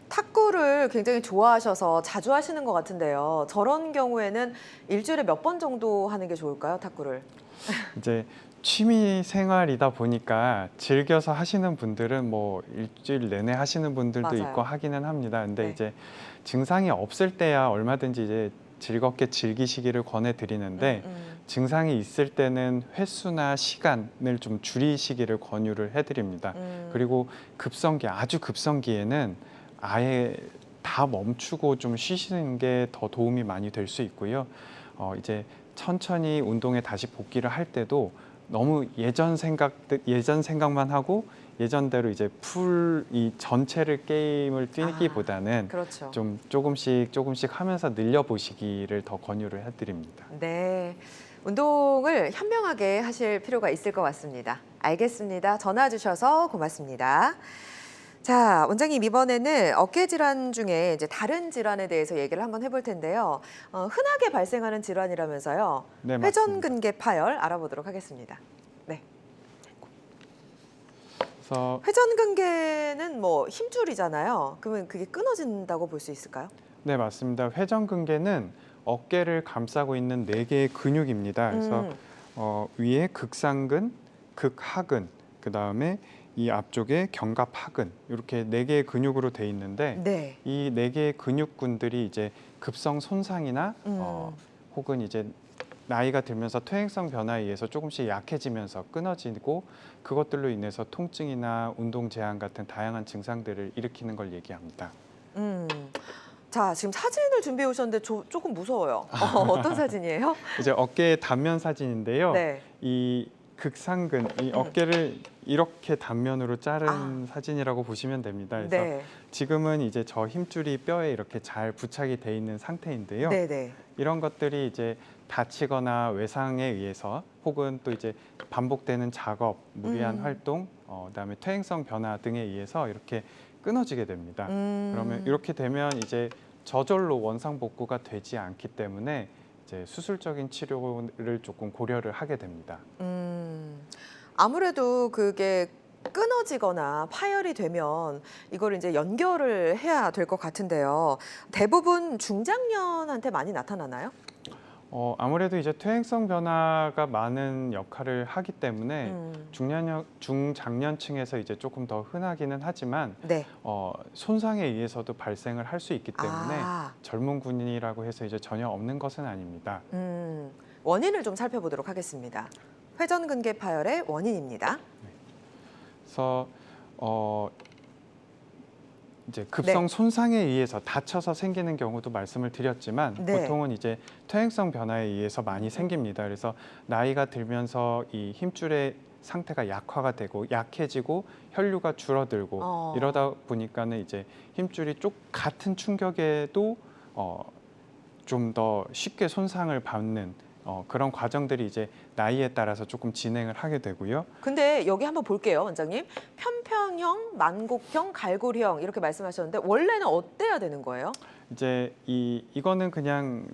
탁구를 굉장히 좋아하셔서 자주 하시는 것 같은데요. 저런 경우에는 일주일에 몇 번 정도 하는 게 좋을까요, 탁구를? 이제 취미 생활이다 보니까 즐겨서 하시는 분들은 뭐 일주일 내내 하시는 분들도 맞아요. 있고 하기는 합니다. 근데 네. 이제 증상이 없을 때야 얼마든지 이제 즐겁게 즐기시기를 권해드리는데 증상이 있을 때는 횟수나 시간을 좀 줄이시기를 권유를 해드립니다. 그리고 급성기, 아주 급성기에는 아예 다 멈추고 좀 쉬시는 게 더 도움이 많이 될 수 있고요. 이제 천천히 운동에 다시 복귀를 할 때도 너무 예전 생각만 하고 예전대로 이제 이 전체를 게임을 뛰기보다는 그렇죠. 좀 조금씩 하면서 늘려보시기를 더 권유를 해드립니다. 네. 운동을 현명하게 하실 필요가 있을 것 같습니다. 알겠습니다. 전화 주셔서 고맙습니다. 자, 원장님 이번에는 어깨 질환 중에 이제 다른 질환에 대해서 얘기를 한번 해볼 텐데요. 흔하게 발생하는 질환이라면서요. 네, 맞습니다. 회전근개 파열 알아보도록 하겠습니다. 네. 그래서 회전근개는 뭐 힘줄이잖아요. 그러면 그게 끊어진다고 볼 수 있을까요? 네, 맞습니다. 회전근개는 어깨를 감싸고 있는 4개의 근육입니다. 그래서 위에 극상근, 극하근, 그 다음에 이 앞쪽에 견갑하근 이렇게 4개의 근육으로 돼 있는데 네. 이 4개의 근육군들이 이제 급성 손상이나 혹은 이제 나이가 들면서 퇴행성 변화에 의해서 조금씩 약해지면서 끊어지고 그것들로 인해서 통증이나 운동 제한 같은 다양한 증상들을 일으키는 걸 얘기합니다. 자, 지금 사진을 준비해 오셨는데 조금 무서워요. 어떤 사진이에요? 이제 어깨의 단면 사진인데요. 네. 이 극상근, 이 어깨를 이렇게 단면으로 자른 사진이라고 보시면 됩니다. 그래서 네. 지금은 이제 저 힘줄이 뼈에 이렇게 잘 부착이 돼 있는 상태인데요. 네네. 이런 것들이 이제 다치거나 외상에 의해서 혹은 또 이제 반복되는 작업, 무리한 활동, 그다음에 퇴행성 변화 등에 의해서 이렇게 끊어지게 됩니다. 그러면 이렇게 되면 이제 저절로 원상복구가 되지 않기 때문에 이제 수술적인 치료를 조금 고려를 하게 됩니다. 아무래도 그게 끊어지거나 파열이 되면 이걸 이제 연결을 해야 될 것 같은데요. 대부분 중장년한테 많이 나타나나요? 아무래도 이제 퇴행성 변화가 많은 역할을 하기 때문에 중장년층에서 이제 조금 더 흔하기는 하지만 네. 손상에 의해서도 발생을 할 수 있기 때문에 젊은 군인이라고 해서 이제 전혀 없는 것은 아닙니다. 원인을 좀 살펴보도록 하겠습니다. 회전근개 파열의 원인입니다. 그래서 이제 급성 손상에 의해서 다쳐서 생기는 경우도 말씀을 드렸지만 보통은 이제 퇴행성 변화에 의해서 많이 생깁니다. 그래서 나이가 들면서 이 힘줄의 상태가 약화가 되고 약해지고 혈류가 줄어들고 이러다 보니까는 이제 힘줄이 같은 충격에도 좀 더 쉽게 손상을 받는 그런 과정들이 이제 나이에 따라서 조금 진행을 하게 되고요. 근데 여기 한번 볼게요, 원장님. 편평형, 만곡형, 갈고리형 이렇게 말씀하셨는데 원래는 어때야 되는 거예요? 이제 이거는 그냥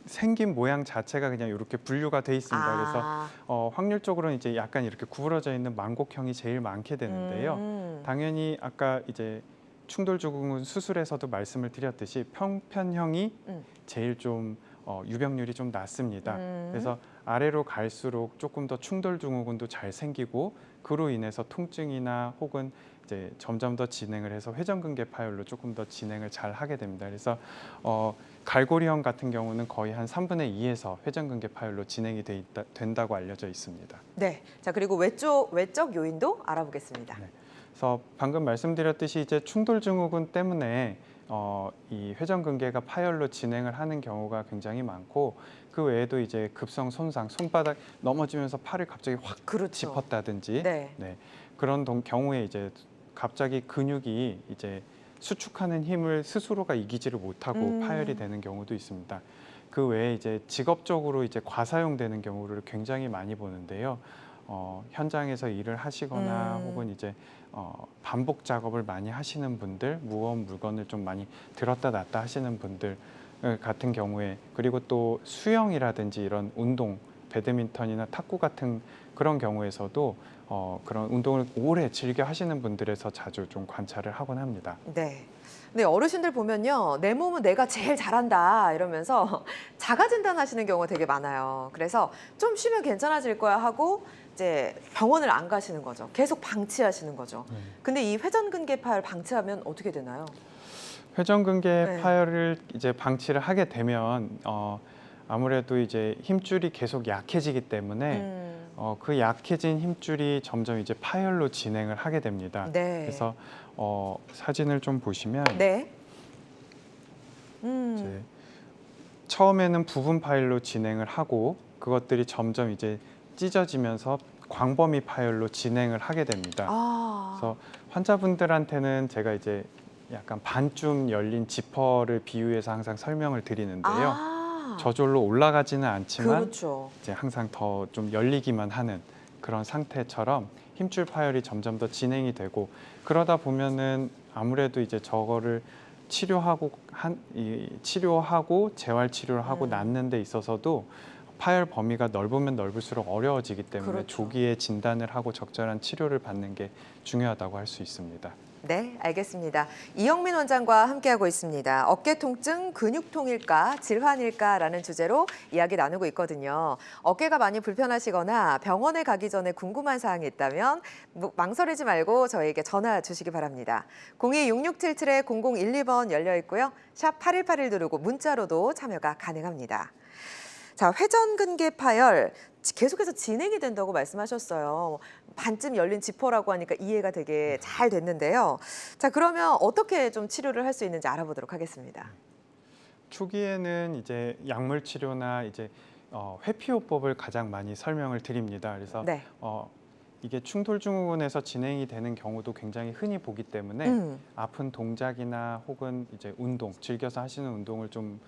생긴 모양 자체가 그냥 이렇게 분류가 돼 있습니다. 그래서 확률적으로는 이제 약간 이렇게 구부러져 있는 만곡형이 제일 많게 되는데요. 당연히 아까 이제 충돌증후군 수술에서도 말씀을 드렸듯이 평편형이 제일 좀 유병률이 좀 낮습니다. 그래서 아래로 갈수록 조금 더 충돌증후군도 잘 생기고 그로 인해서 통증이나 혹은 이제 점점 더 진행을 해서 회전근개 파열로 조금 더 진행을 잘 하게 됩니다. 그래서 갈고리형 같은 경우는 거의 한 3분의 2에서 회전근개 파열로 진행이 된다고 알려져 있습니다. 네. 자, 그리고 외적 요인도 알아보겠습니다. 네. 그래서 방금 말씀드렸듯이 이제 충돌증후군 때문에 이 회전근개가 파열로 진행을 하는 경우가 굉장히 많고 그 외에도 이제 급성 손상, 손바닥 넘어지면서 팔을 갑자기 확 짚었다든지 그런 경우에 이제 갑자기 근육이 이제 수축하는 힘을 스스로가 이기지를 못하고 파열이 되는 경우도 있습니다. 그 외에 이제 직업적으로 이제 과사용되는 경우를 굉장히 많이 보는데요. 현장에서 일을 하시거나 혹은 이제 반복 작업을 많이 하시는 분들, 무거운 물건을 좀 많이 들었다 놨다 하시는 분들 같은 경우에 그리고 또 수영이라든지 이런 운동, 배드민턴이나 탁구 같은 그런 경우에서도 그런 운동을 오래 즐겨 하시는 분들에서 자주 좀 관찰을 하곤 합니다. 네. 근데 어르신들 보면요, 내 몸은 내가 제일 잘한다 이러면서 자가 진단하시는 경우가 되게 많아요. 그래서 좀 쉬면 괜찮아질 거야 하고 이제 병원을 안 가시는 거죠. 계속 방치하시는 거죠. 근데 이 회전근개 파열 방치하면 어떻게 되나요? 회전근개 네. 파열을 이제 방치를 하게 되면 아무래도 이제 힘줄이 계속 약해지기 때문에 그 약해진 힘줄이 점점 이제 파열로 진행을 하게 됩니다. 네. 그래서 사진을 좀 보시면 네. 이제 처음에는 부분 파열로 진행을 하고 그것들이 점점 이제 찢어지면서 광범위 파열로 진행을 하게 됩니다. 아. 그래서 환자분들한테는 제가 이제 약간 반쯤 열린 지퍼를 비유해서 항상 설명을 드리는데요. 아. 저절로 올라가지는 않지만 그렇죠. 이제 항상 더 좀 열리기만 하는 그런 상태처럼 힘줄 파열이 점점 더 진행이 되고 그러다 보면은 아무래도 이제 저거를 치료하고 치료하고 재활 치료를 하고 낫는 데 있어서도 파열 범위가 넓으면 넓을수록 어려워지기 때문에 그렇죠. 조기에 진단을 하고 적절한 치료를 받는 게 중요하다고 할 수 있습니다. 네, 알겠습니다. 이영민 원장과 함께하고 있습니다. 어깨 통증, 근육통일까, 질환일까라는 주제로 이야기 나누고 있거든요. 어깨가 많이 불편하시거나 병원에 가기 전에 궁금한 사항이 있다면 망설이지 말고 저희에게 전화 주시기 바랍니다. 02-6677-0012번 열려 있고요. 샵 8181 누르고 문자로도 참여가 가능합니다. 자, 회전근개 파열 계속해서 진행이 된다고 말씀하셨어요. 반쯤 열린 지퍼라고 하니까 이해가 되게 잘 됐는데요. 자, 그러면 어떻게 좀 치료를 할 수 있는지 알아보도록 하겠습니다. 초기에는 이제 약물 치료나 이제 회피요법을 가장 많이 설명을 드립니다. 그래서 네. 이게 충돌증후군에서 진행이 되는 경우도 굉장히 흔히 보기 때문에 아픈 동작이나 혹은 이제 운동, 즐겨서 하시는 운동을 좀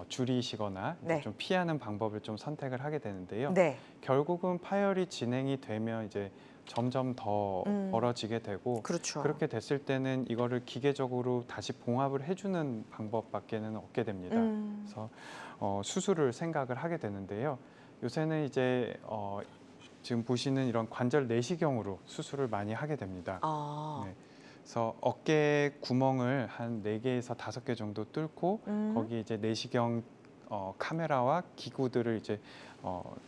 줄이시거나 네. 좀 피하는 방법을 좀 선택을 하게 되는데요. 네. 결국은 파열이 진행이 되면 이제 점점 더 벌어지게 되고 그렇죠. 그렇게 됐을 때는 이거를 기계적으로 다시 봉합을 해주는 방법밖에는 없게 됩니다. 그래서 수술을 생각을 하게 되는데요. 요새는 이제 지금 보시는 이런 관절 내시경으로 수술을 많이 하게 됩니다. 아. 네. 그래서 어깨 구멍을 한 4개에서 5개 정도 뚫고 거기 이제 내시경 카메라와 기구들을 이제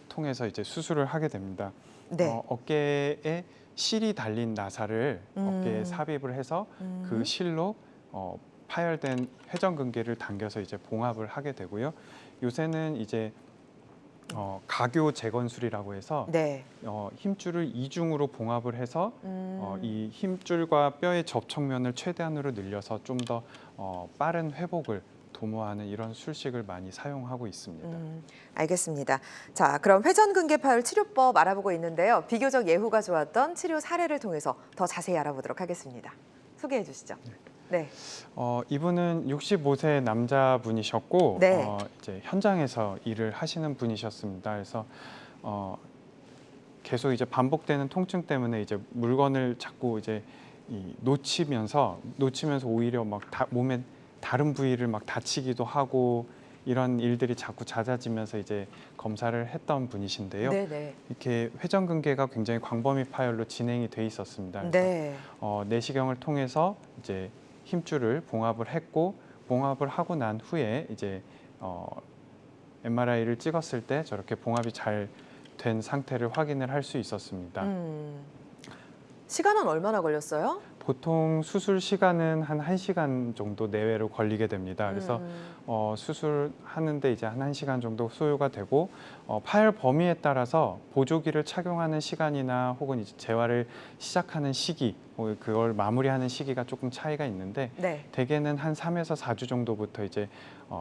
통해서 이제 수술을 하게 됩니다. 네. 어깨에 실이 달린 나사를 어깨에 삽입을 해서 그 실로 파열된 회전근개를 당겨서 이제 봉합을 하게 되고요. 요새는 이제 가교 재건술이라고 해서 네. 힘줄을 이중으로 봉합을 해서 이 힘줄과 뼈의 접촉면을 최대한으로 늘려서 좀 더 빠른 회복을 도모하는 이런 술식을 많이 사용하고 있습니다. 알겠습니다. 자, 그럼 회전근개 파열 치료법 알아보고 있는데요. 비교적 예후가 좋았던 치료 사례를 통해서 더 자세히 알아보도록 하겠습니다. 소개해 주시죠. 네. 이분은 65세 남자분이셨고 네. 이제 현장에서 일을 하시는 분이셨습니다. 그래서 계속 이제 반복되는 통증 때문에 이제 물건을 자꾸 이제 놓치면서 오히려 막 몸의 다른 부위를 막 다치기도 하고 이런 일들이 자꾸 잦아지면서 이제 검사를 했던 분이신데요. 네네. 이렇게 회전근개가 굉장히 광범위 파열로 진행이 돼 있었습니다. 그래서 네. 내시경을 통해서 이제 힘줄을 봉합을 했고 봉합을 하고 난 후에 이제 MRI를 찍었을 때 저렇게 봉합이 잘 된 상태를 확인을 할 수 있었습니다. 시간은 얼마나 걸렸어요? 보통 수술 시간은 한 1시간 정도 내외로 걸리게 됩니다. 그래서 수술하는데 이제 한 1시간 정도 소요가 되고 파열 범위에 따라서 보조기를 착용하는 시간이나 혹은 이제 재활을 시작하는 시기, 그걸 마무리하는 시기가 조금 차이가 있는데 네. 대개는 한 3에서 4주 정도부터 이제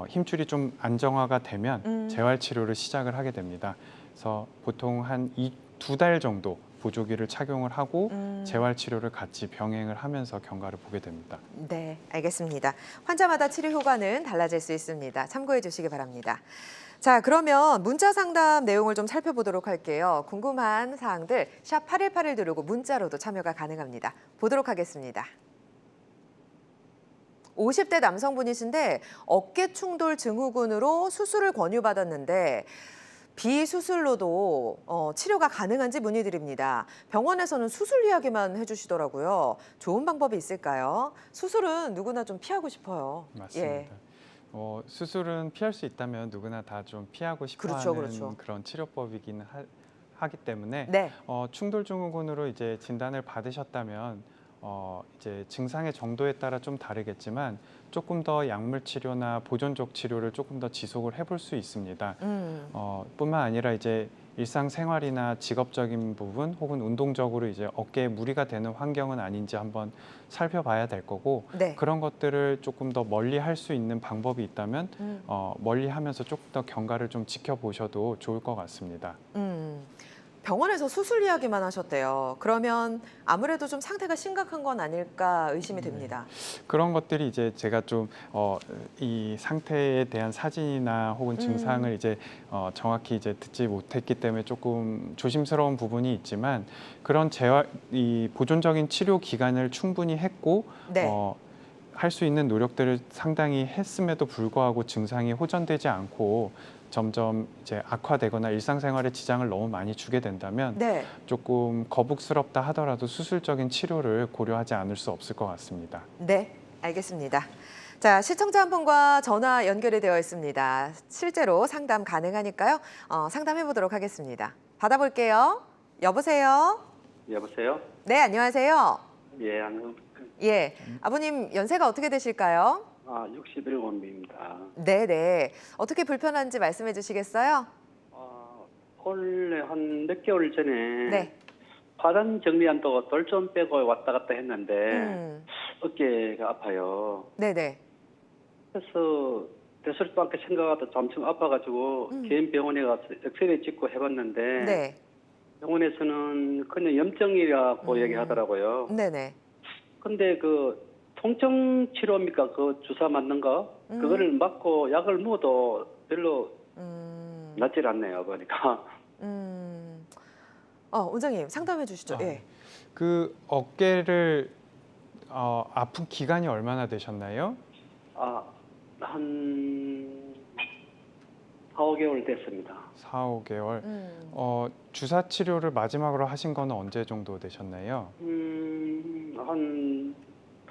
힘줄이 좀 안정화가 되면 재활 치료를 시작을 하게 됩니다. 그래서 보통 한 2달 정도 보조기를 착용을 하고 재활 치료를 같이 병행을 하면서 경과를 보게 됩니다. 네, 알겠습니다. 환자마다 치료 효과는 달라질 수 있습니다. 참고해 주시기 바랍니다. 자, 그러면 문자 상담 내용을 좀 살펴보도록 할게요. 궁금한 사항들 샵 8181 누르고 문자로도 참여가 가능합니다. 보도록 하겠습니다. 50대 남성분이신데 어깨 충돌 증후군으로 수술을 권유받았는데 비수술로도 치료가 가능한지 문의드립니다. 병원에서는 수술 이야기만 해주시더라고요. 좋은 방법이 있을까요? 수술은 누구나 좀 피하고 싶어요. 맞습니다. 예. 수술은 피할 수 있다면 누구나 다 좀 피하고 싶어하는 그렇죠, 그렇죠. 그런 치료법이기는 하기 때문에 네. 충돌 증후군으로 이제 진단을 받으셨다면 이제 증상의 정도에 따라 좀 다르겠지만 조금 더 약물 치료나 보존적 치료를 조금 더 지속을 해볼 수 있습니다. 뿐만 아니라 이제 일상생활이나 직업적인 부분 혹은 운동적으로 이제 어깨에 무리가 되는 환경은 아닌지 한번 살펴봐야 될 거고 네. 그런 것들을 조금 더 멀리 할 수 있는 방법이 있다면 멀리 하면서 조금 더 경과를 좀 지켜보셔도 좋을 것 같습니다. 병원에서 수술 이야기만 하셨대요. 그러면 아무래도 좀 상태가 심각한 건 아닐까 의심이 됩니다. 그런 것들이 이제 제가 좀 이 상태에 대한 사진이나 혹은 증상을 이제 정확히 이제 듣지 못했기 때문에 조금 조심스러운 부분이 있지만 그런 이 보존적인 치료 기간을 충분히 했고 네. 할 수 있는 노력들을 상당히 했음에도 불구하고 증상이 호전되지 않고 점점 이제 악화되거나 일상생활에 지장을 너무 많이 주게 된다면 네. 조금 거북스럽다 하더라도 수술적인 치료를 고려하지 않을 수 없을 것 같습니다. 네, 알겠습니다. 자, 시청자 한 분과 전화 연결이 되어 있습니다. 실제로 상담 가능하니까요. 상담해 보도록 하겠습니다. 받아볼게요. 여보세요? 여보세요? 네, 안녕하세요. 예, 안녕. 예, 아버님 연세가 어떻게 되실까요? 67입니다. 네. 어떻게 불편한지 말씀해 주시겠어요? 원래 한 몇 개월 전에 네. 화단 정리한다고 돌 좀 빼고 왔다 갔다 했는데 음, 어깨가 아파요. 네네. 그래서 대수롭도 않게 생각하다 잠깐 아파가지고 개인 병원에 가서 엑스레이 찍고 해봤는데 네. 병원에서는 그냥 염증이라고 얘기하더라고요. 네네. 근데 그 통증 치료입니까? 그 주사 맞는 거? 그거를 맞고 약을 먹어도 별로 낫질 않네요. 그러니까. 원장님 상담해 주시죠. 예. 그 어깨를 아픈 기간이 얼마나 되셨나요? 한 4, 5개월 됐습니다. 4, 5개월. 주사 치료를 마지막으로 하신 거는 언제 정도 되셨나요?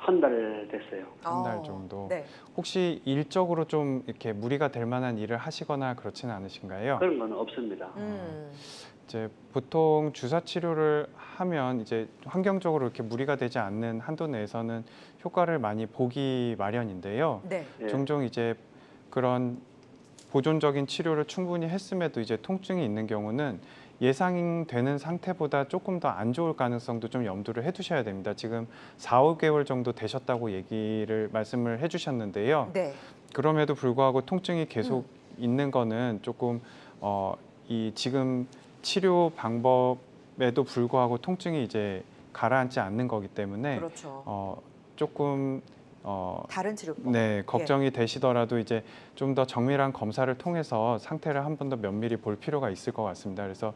한 달 됐어요. 한 달 정도. 네. 혹시 일적으로 좀 이렇게 무리가 될 만한 일을 하시거나 그렇지는 않으신가요? 그런 건 없습니다. 이제 보통 주사 치료를 하면 이제 환경적으로 이렇게 무리가 되지 않는 한도 내에서는 효과를 많이 보기 마련인데요. 네. 예. 종종 이제 그런 보존적인 치료를 충분히 했음에도 이제 통증이 있는 경우는 예상되는 상태보다 조금 더 안 좋을 가능성도 좀 염두를 해두셔야 됩니다. 지금 4, 5개월 정도 되셨다고 말씀을 해주셨는데요. 네. 그럼에도 불구하고 통증이 계속 있는 거는 조금 이 지금 치료 방법에도 불구하고 통증이 이제 가라앉지 않는 거기 때문에 그렇죠. 조금 다른 치료법. 네, 걱정이 되시더라도 이제 좀 더 정밀한 검사를 통해서 상태를 한 번 더 면밀히 볼 필요가 있을 것 같습니다. 그래서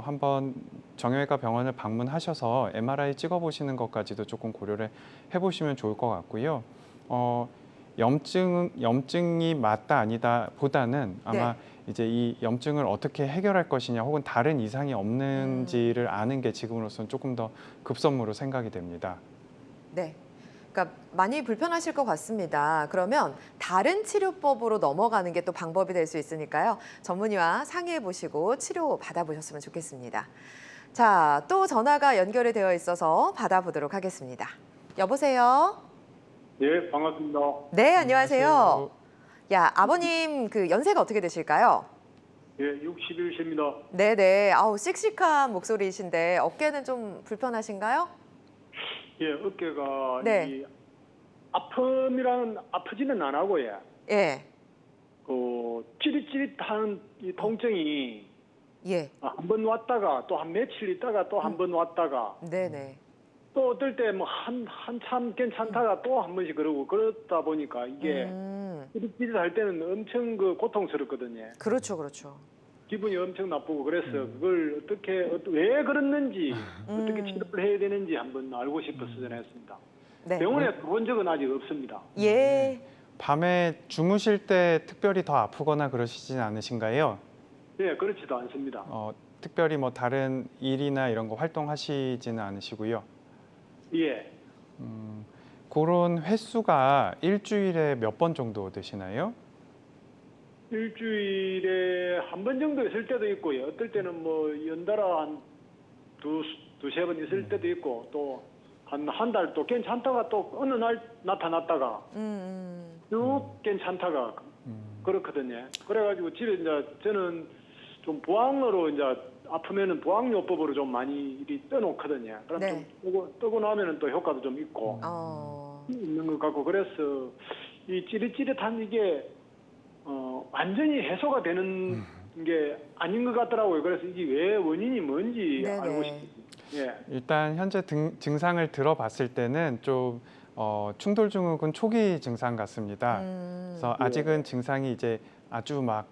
한번 정형외과 병원을 방문하셔서 MRI 찍어보시는 것까지도 조금 고려를 해보시면 좋을 것 같고요. 염증이 맞다 아니다 보다는 아마 이제 이 염증을 어떻게 해결할 것이냐 혹은 다른 이상이 없는지를 아는 게 지금으로서는 조금 더 급선무로 생각이 됩니다. 네. 그러니까 많이 불편하실 것 같습니다. 그러면 다른 치료법으로 넘어가는 게 또 방법이 될 수 있으니까요. 전문의와 상의해 보시고 치료 받아보셨으면 좋겠습니다. 자, 또 전화가 연결이 되어 있어서 받아보도록 하겠습니다. 여보세요? 예, 반갑습니다. 네, 안녕하세요. 야, 아버님 그 연세가 어떻게 되실까요? 예, 61세입니다. 네네. 아우, 씩씩한 목소리이신데 어깨는 좀 불편하신가요? 예, 어깨가 네. 이 아프지는 안 하고 예. 찌릿찌릿한 이 통증이 예. 한 번 왔다가 또 한 며칠 있다가 또 한 번 왔다가 네네. 또 어떨 때 뭐 한참 괜찮다가 또 한 번씩 그러고 그러다 보니까 이게 찌릿찌릿할 때는 엄청 고통스럽거든요. 그렇죠. 기분이 엄청 나쁘고 그래서 그걸 왜 그랬는지 어떻게 치료를 해야 되는지 한번 알고 싶어서 전화했습니다. 네. 병원에 가본 적은 아직 없습니다. 예. 밤에 주무실 때 특별히 더 아프거나 그러시진 않으신가요? 예, 그렇지도 않습니다. 특별히 뭐 다른 일이나 이런 거 활동하시지는 않으시고요. 예. 그런 횟수가 일주일에 몇 번 정도 되시나요? 일주일에 한 번 정도 있을 때도 있고요. 어떨 때는 뭐 연달아 한 두세 번 있을 때도 있고 또 한 달 또 괜찮다가 또 어느 날 나타났다가 쭉 괜찮다가 그렇거든요. 그래가지고 집에 이제 저는 좀 부항으로 이제 아프면은 부항요법으로 좀 많이 이리 떠놓거든요. 그럼 네. 좀 뜨고 나면은 또 효과도 좀 있고 있는 것 같고 그래서 이 찌릿찌릿한 이게 완전히 해소가 되는 게 아닌 것 같더라고요. 그래서 이게 왜 원인이 뭔지 네네. 알고 싶어요. 예. 일단 현재 증상을 들어봤을 때는 좀 충돌 증후군 초기 증상 같습니다. 그래서 아직은 증상이 이제 아주 막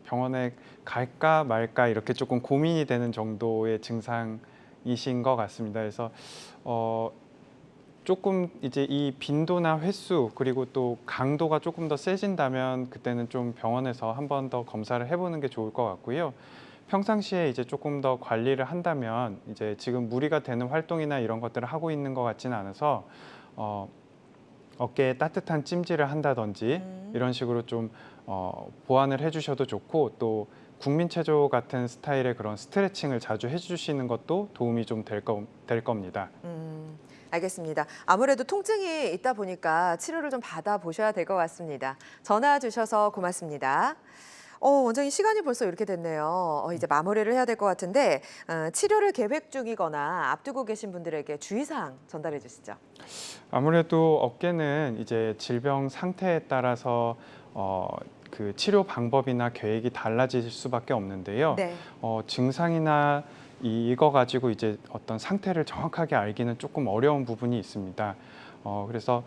병원에 갈까 말까 이렇게 조금 고민이 되는 정도의 증상이신 것 같습니다. 그래서 조금 이제 이 빈도나 횟수 그리고 또 강도가 조금 더 세진다면 그때는 좀 병원에서 한 번 더 검사를 해보는 게 좋을 것 같고요. 평상시에 이제 조금 더 관리를 한다면 이제 지금 무리가 되는 활동이나 이런 것들을 하고 있는 것 같지는 않아서 어깨에 따뜻한 찜질을 한다든지 이런 식으로 좀 보완을 해주셔도 좋고 또 국민체조 같은 스타일의 그런 스트레칭을 자주 해주시는 것도 도움이 좀 될 겁니다. 알겠습니다. 아무래도 통증이 있다 보니까 치료를 좀 받아보셔야 될 것 같습니다. 전화 주셔서 고맙습니다. 원장님 시간이 벌써 이렇게 됐네요. 이제 마무리를 해야 될 것 같은데 치료를 계획 중이거나 앞두고 계신 분들에게 주의사항 전달해 주시죠. 아무래도 어깨는 이제 질병 상태에 따라서 그 치료 방법이나 계획이 달라질 수밖에 없는데요. 네. 증상이나 이거 가지고 이제 어떤 상태를 정확하게 알기는 조금 어려운 부분이 있습니다. 그래서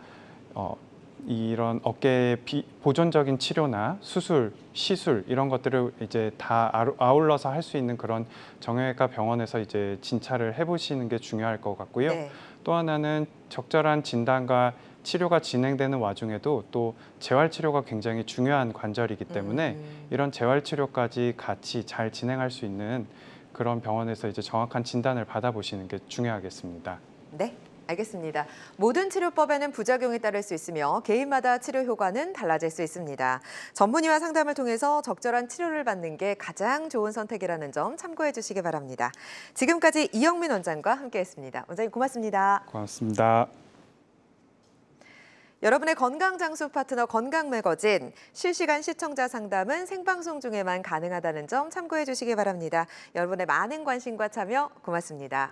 이런 어깨 보존적인 치료나 수술, 시술 이런 것들을 이제 다 아울러서 할 수 있는 그런 정형외과 병원에서 이제 진찰을 해보시는 게 중요할 것 같고요. 네. 또 하나는 적절한 진단과 치료가 진행되는 와중에도 또 재활치료가 굉장히 중요한 관절이기 때문에 이런 재활치료까지 같이 잘 진행할 수 있는 그런 병원에서 이제 정확한 진단을 받아보시는 게 중요하겠습니다. 네. 알겠습니다. 모든 치료법에는 부작용이 따를 수 있으며 개인마다 치료 효과는 달라질 수 있습니다. 전문의와 상담을 통해서 적절한 치료를 받는 게 가장 좋은 선택이라는 점 참고해 주시기 바랍니다. 지금까지 이영민 원장과 함께했습니다. 원장님 고맙습니다. 고맙습니다. 여러분의 건강장수 파트너 건강매거진 실시간 시청자 상담은 생방송 중에만 가능하다는 점 참고해 주시기 바랍니다. 여러분의 많은 관심과 참여 고맙습니다.